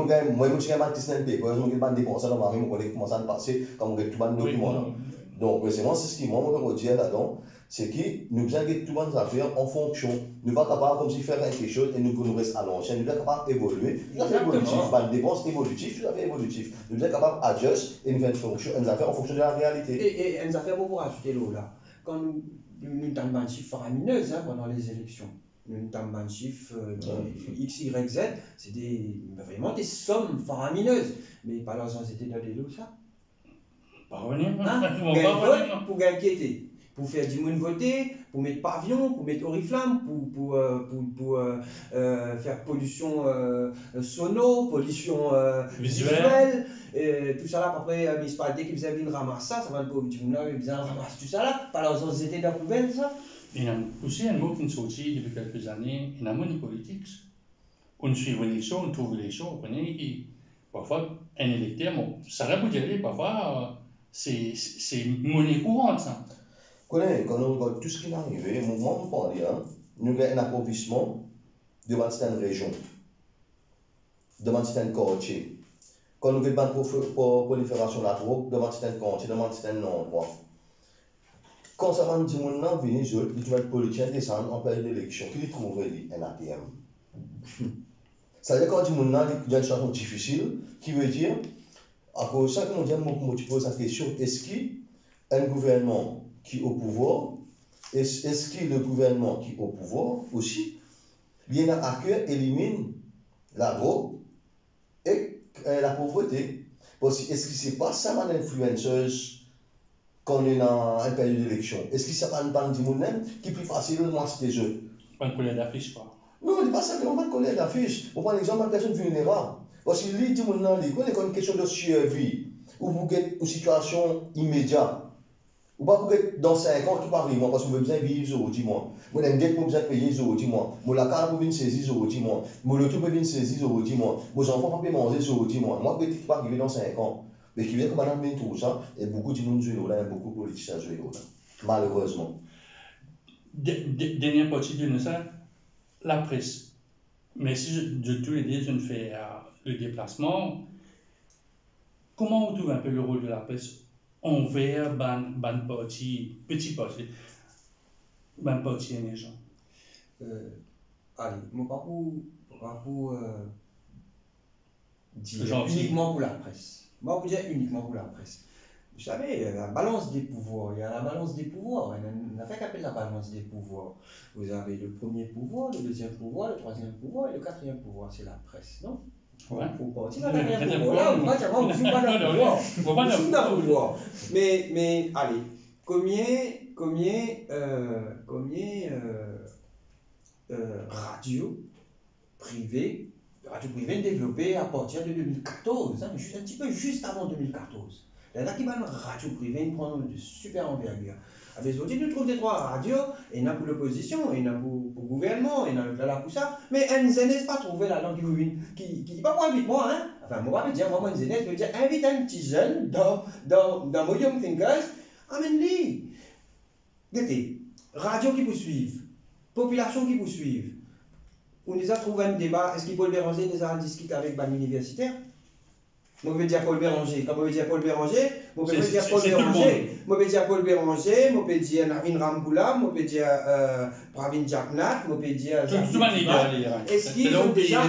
je suis un artiste dans le pays, je suis un dépenser dans ma vie, je commence à passer comme tout le document. Donc, c'est ce qui moi, je veux dire là-dedans, c'est que nous devons get tout le monde affaires en fonction. Nous ne sommes pas capables comme si faire quelque chose et nous restons à l'ancienne. Nous sommes capables d'évoluer. Tout à fait évolutif. Une dépense évolutive, tout à fait évolutif. Nous sommes capables d'adjuster et nous faisons une affaire en fonction de la réalité.
Et une affaire pour rajouter l'eau là. Quand nous avons un chiffre faramineux pendant les élections. Nous avons un chiffre X, Y, Z, c'est vraiment des sommes faramineuses. Mais pas dans c'était dans des lots ça.
Pas revenir.
Pour inquiéter. Pour faire du monde voter, pour mettre pavillon, pour mettre oriflamme, pour faire pollution sonore, pollution visuelle, tout ça là, après, dès qu'ils avaient une ramasse ça va être du monde, ils ramassent tout ça là, par exemple, ils étaient dans la poubelle ça.
Il y a aussi un mot qui nous sortit depuis quelques années, il y a money politics. On suit l'élection, on trouve l'élection, on connaît, et parfois, un électeur, ça va vous dire, parfois, c'est monnaie courante ça.
Quand on regarde tout ce qui est arrivé, au moment où on parle, nous avons un appauvrissement devant certaines régions, devant certains quartiers. Quand nous avons une prolifération de la drogue devant certains quartiers, devant certains endroits. Quand ça va nous dire que les gens, les politiciens descendent en période d'élection, qui trouvent un ATM. Ça veut dire quand on dit qu'il y a une situation difficile, qui veut dire, à cause de ça que nous disons, tu poses la question, est-ce qu'un gouvernement qui est au pouvoir, est-ce que le gouvernement qui est au pouvoir aussi, bien à cœur élimine la drogue et la pauvreté? Parce que est-ce que c'est pas ça l'influenceuse quand on est dans un période d'élection? Est-ce que c'est pas une bande de monde qui est plus facile de moitié des jeux?
Pas une colère d'affiche, quoi.
Non, ce n'est pas simplement pas de colère d'affiche. On prend l'exemple d'une personne vulnérable. Parce que lui, dit mon nom, il est comme une question de survie, ou vous êtes une situation immédiate. Ou pas pour être dans 5 ans qui parle, moi, parce que je veux bien vivre aujourd'hui, moi. Moi, j'ai besoin de payer aujourd'hui, moi. Moi, la carte pour venir saisir aujourd'hui, moi. Moi, le tout pour venir saisir aujourd'hui, moi. Mes enfants ne peuvent pas manger aujourd'hui, moi. Moi, peut-être pas arriver dans 5 ans. Mais qui vient comme madame vient tout ça, et beaucoup de monde jouent là, et beaucoup de politiciens jouent là. Malheureusement.
Dernière partie de ça, la presse. Mais si je tous les deux, je ne fais le déplacement, comment on trouve un peu le rôle de la presse envers ban parti, petit parti, ban parti émergent?
Allez, mon parcours dire uniquement pour la presse. Moi, vous dire uniquement pour la presse. Vous savez, la balance des pouvoirs, il y a la balance des pouvoirs, on a fait qu'appelle la balance des pouvoirs. Vous avez le premier pouvoir, le deuxième pouvoir, le troisième pouvoir et le quatrième pouvoir, c'est la presse, non?
Ouais.
Faut pas. Si la quatrième pouvoir, là, on va dire, on ne pas dans le pouvoir. On dans le pouvoir. Mais, allez, combien radio privée développée à partir de 2014, hein, un petit peu juste avant 2014. Il y a qui va une radio privée, ils prennent de super envergure. Avec les autres, nous trouvons des trois radios, et il y en a pour l'opposition, et il y en a pour le gouvernement, et il y en a pour ça. Mais un n'est pas trouvé la langue qui pas pour inviter moi, hein. Enfin, moi, je veux dire, moi, une jeunesse, je veux dire, invite un petit jeune dans mon Young Thinkers, amène-les. Regardez, radio qui vous suivent, population qui vous suivent. On les a trouvé un débat, est-ce qu'il Paul Béranger les a discuté avec ban universitaire? Moi, je veux dire Paul Béranger. Quand je veux dire Paul Béranger, moi, je veux dire Paul Béranger. Moi, je veux dire Paul Béranger, moi, je veux dire Navin Ramboula, moi, je veux dire Pravin Jacknat, moi, je veux dire.
Tout le monde est égal.
Est-ce qu'ils ont déjà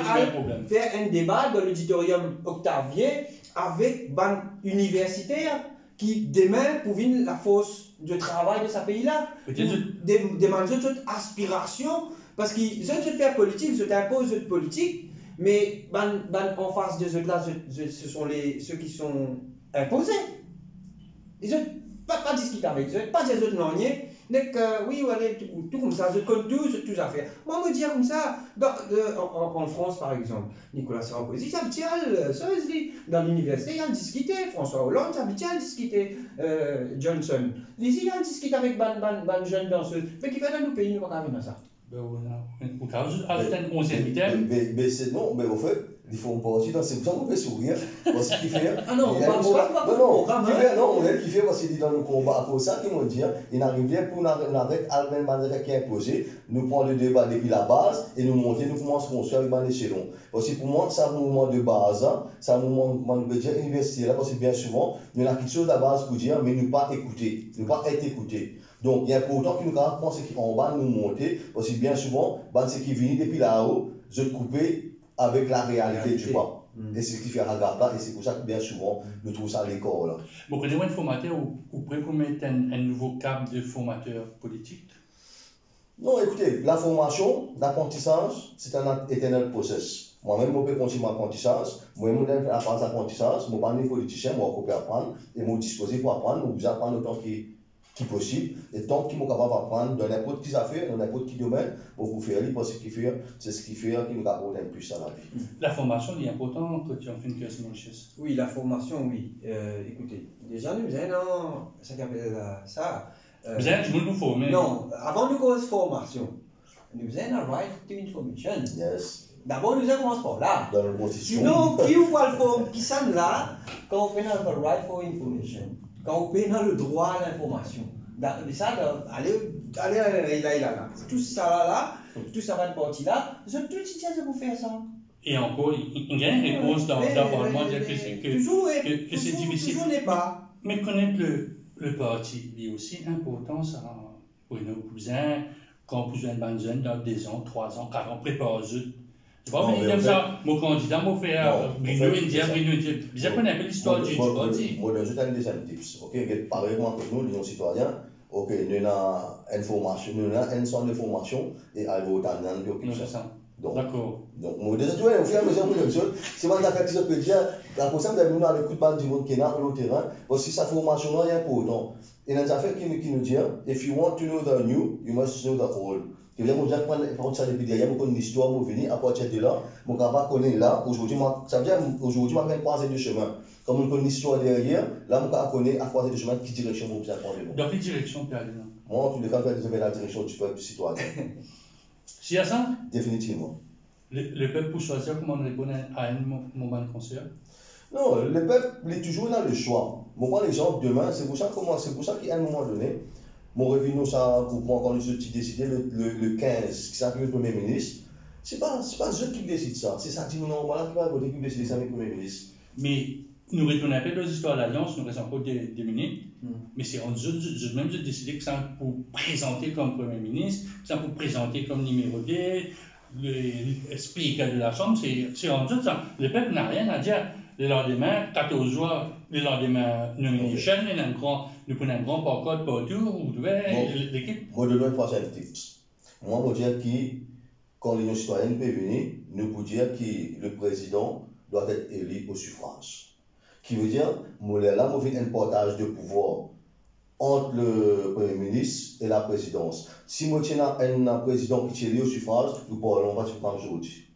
fait un débat dans l'auditorium Octavien avec ban universitaire qui, demain, pour venir la force de travail de ce pays-là? Demande toute aspiration. Parce qu'ils ont fait politique, ils ont imposé de politique, mais en face de eux là, ce sont ceux qui sont imposés. Ils n'ont pas discuté avec eux, pas des autres non, mais que oui, allez, tout comme ça, je compte tout à faire. Moi, me dire comme ça, en France par exemple, Nicolas Sarkozy, ça dans l'université, il a discuté, François Hollande, ça a discuté, Johnson. Ici, il a discuté avec ban jeune danseuse, mais qui fait dans nos pays, nous ne pouvons pas faire ça.
Ben, on a une Pour cause, ajouter un 11e item.
Mais c'est non, mais au fait, il faut pas aussi dans c'est pour ça qu'on fait sourire. Parce qu'il fait.
Ah non, on parle pas
non, non, qui fait, non, on est qui fait parce qu'il dit dans le combat, pour ça qu'ils vont dire, il n'arrive bien pour n'arrêter Albert Mandela qui est imposé, nous prendre le débat depuis la base et nous monter, nous commençons à construire avec un échelon. Parce que pour moi, c'est un mouvement de base, hein, c'est un mouvement, on peut dire, universitaire, là, parce que bien souvent, nous avons quelque chose de la base pour dire, mais nous pas écouter, nous pas être écoutés. Donc, il y a important que nous pensons qu'en bas, nous monter, parce que bien souvent, c'est qui vient depuis là-haut, je couper avec la réalité du bas. Et c'est ce qui fait Agatha, et c'est pour ça que bien souvent, nous trouvons ça à l'école.
Bon, connaissez-vous un formateur ou pourrez vous mettre un nouveau cap de formateur politique?
Non, écoutez, la formation, l'apprentissage, c'est un éternel process. Moi-même, je peux continuer mon apprentissage. Moi-même, je fais la phase d'apprentissage. Je ne suis pas un politicien, je peux apprendre. Et je suis disposé pour apprendre. Je vais apprendre autant qui est possible. Et tant qu'il est capable d'apprendre dans n'importe quelle affaire, dans n'importe quel domaine, pour vous faire lire, parce que c'est ce qui fait qui nous apporte un plus à la vie.
La formation est importante quand tu en fais une classe Mauritius.
Oui, la formation, oui. Écoutez, déjà, nous avons ça s'appelle ça.
Vous avez du monde former.
Non, avant de cause formation, nous avons un right to information.
Yes.
D'abord, nous commençons par là.
Dans la constitution.
Sinon, qui vous parle forme, qui s'en là, quand on fait le right for information, quand on fait le droit à l'information. Ça, allez, là. Tout ça là, tout ça va de partie là, je tout de pour faire ça.
Et encore, il y a une réponse dans le Parlement que c'est difficile.
Toujours n'est pas.
Mais connaître le parti est aussi important pour nos cousins, quand vous avez un jeune dans 2 ans, 3 ans, 4 ans, préparez-eux. C'est pas venir comme ça, mon candidat m'a fait Bruno India. Vous connaissez un peu l'histoire du parti.
Moi, je donne des tips. Ok, pareillement que nous, les citoyens, ok, nous avons une formation, nous avons un centre de formation et à voter dans
ça.
Donc,
d'accord.
Donc, moi, déjà, tu vois, au fur et à mesure, c'est moi qui ai dit, la prochaine, vous avez le coup de balle du monde qui est dans le terrain, parce que sa formation est important. Et dans les affaires qui nous disent, if you want to know the new, you must know the old. Qui veut dire, moi, je prends ça depuis derrière, moi, une histoire, moi, venir, à partir de là, mon capable connaît là, aujourd'hui, ça veut dire, aujourd'hui, moi, je vais croiser de chemin. Comme on connaît une histoire derrière, là, mon capable connaît à croiser de chemin, quelle direction vous allez prendre.
Dans quelle direction tu as allé?
Moi, en tous les cas, je vais dans la direction du peuple citoyen.
C'est à ça?
Définitivement.
Le peuple pour choisir comment on répond à un moment de concert?
Non, le peuple est toujours dans le choix. Moi, par exemple, demain, c'est pour ça qu'à un moment donné, mon revenu, ça, pour moi, quand je décidé le 15, qui s'appelle le Premier ministre, c'est pas eux qui décident ça. C'est ça qui nous voilà qui va voter qui décide ça, le Premier ministre.
Mais nous retournons un peu dans l'histoire de l'Alliance, nous restons encore des minutes. Mais c'est en même de décider que ça pour présenter comme Premier ministre, que ça pour présenter comme numéro 2, le speaker de la Chambre, c'est en dessous de ça. Le peuple n'a rien à dire. Le lendemain, 14 jours, le lendemain, nomination, nous prenons un grand parcours partout, l'équipe.
Moi, je donne 3 tips. Moi, je dire que quand l'Union citoyenne peut venir, nous pouvons dire que le président doit être élu au suffrage. Qui veut dire, là, on fait un partage de pouvoir entre le Premier ministre et la présidence. Si nous avons un président qui est élu au suffrage, nous parlons pas de suffrage aujourd'hui.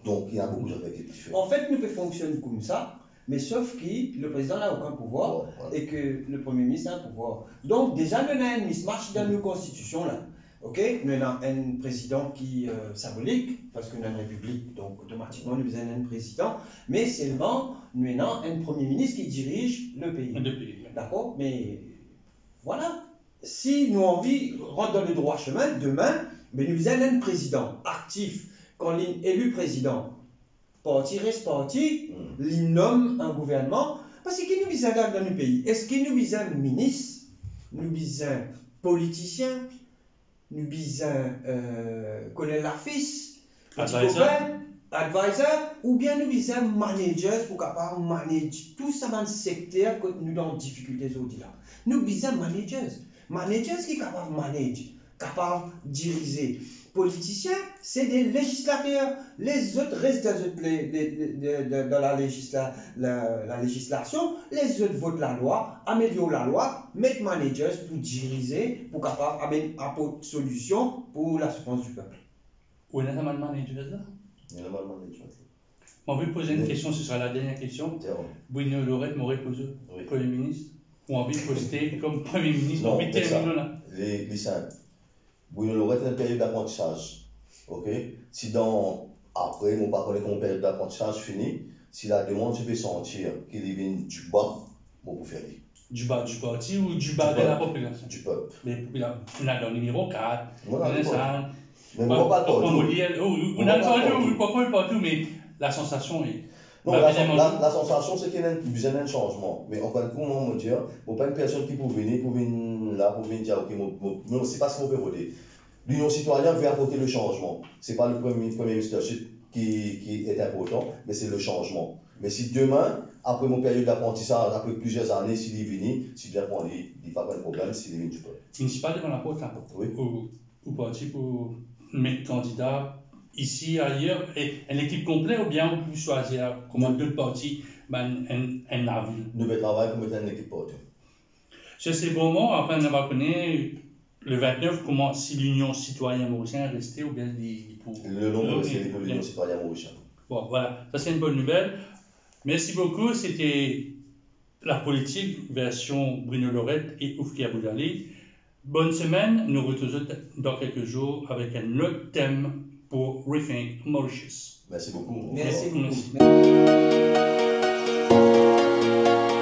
Donc, il y a beaucoup de choses qui font.
En fait, nous pouvons fonctionner comme ça, mais sauf que le président n'a aucun pouvoir et que le Premier ministre a un pouvoir. Donc, déjà, nous avons un mismatch dans nos constitutions là. Ok, nous avons un président qui est symbolique, parce qu'on a une république, donc automatiquement nous avons un président, mais seulement nous avons un Premier ministre qui dirige le pays. D'accord, mais voilà. Si nous avons envie de rentrer dans le droit chemin, demain, mais nous avons un président actif. Quand l'élu président, parti reste parti, il nomme un gouvernement, parce que nous visons dans le pays. Est-ce que nous visons ministre, nous visons politicien, nous visons connaître la fils, advisor, ou bien nous visons manager pour capable manager tout ça dans le secteur que nous avons difficultés aujourd'hui là. Nous visons managers qui sont capables de manager, capables de diriger. Politiciens, c'est des législateurs. Les autres restent dans la législation. Les autres votent la loi, améliorent la loi, mettent managers pour diriger, pour apporter solution pour la souffrance du peuple.
Où est-ce que le manager là?
Il y a le manager.
On veut poser une question, ce sera la dernière question. Bruno Lorette m'aurait posé Premier ministre. Ou envie de poster comme Premier ministre.
Non, c'est ça. Les simples. Bruno Lorette est une période d'apprentissage. Ok? Si après, mon pas connaître mon période d'apprentissage fini, si la demande se fait sentir qu'il vient du bas, bon, pour faire lui.
Du bas du parti ou du bas de la population?
Du peuple.
Mais on a dans le numéro 4,
Moi,
on a ça.
mais moi, pas partout.
On a pas partout, mais la sensation est.
Non, la sensation, c'est qu'il y a besoin d'un changement. Mais encore une fois, moi, je dire, bon, pas une personne qui peut venir là, pour venir dire, ok, non, c'est pas ce qu'on peut voter. L'Union citoyenne veut apporter le changement. C'est pas le premier ministre qui est important, mais c'est le changement. Mais si demain, après mon période d'apprentissage, après plusieurs années, s'il est venu, si bien qu'on dit, il n'y a pas de problème, s'il est venu, tu peux.
Il n'est pas devant la porte, là,
Oui.
au parti pour mettre candidat ici, ailleurs, et une équipe complète, ou bien on peut choisir, comme d'autres partis, un avis.
Nous devons travailler pour mettre une équipe portée.
Sur ces bons mots, enfin, on va connaître le 29, comment, si l'Union citoyenne mauricienne est restée, ou bien pour.
Le nom c'est pour l'Union citoyenne mauricienne.
Bon, voilà, ça c'est une bonne nouvelle. Merci beaucoup, c'était la politique version Bruno Lorette et Oufki Aboudali. Bonne semaine, nous retrouvons dans quelques jours avec un autre thème pour Rethink Mauritius.
Merci beaucoup.
Merci beaucoup.
Merci.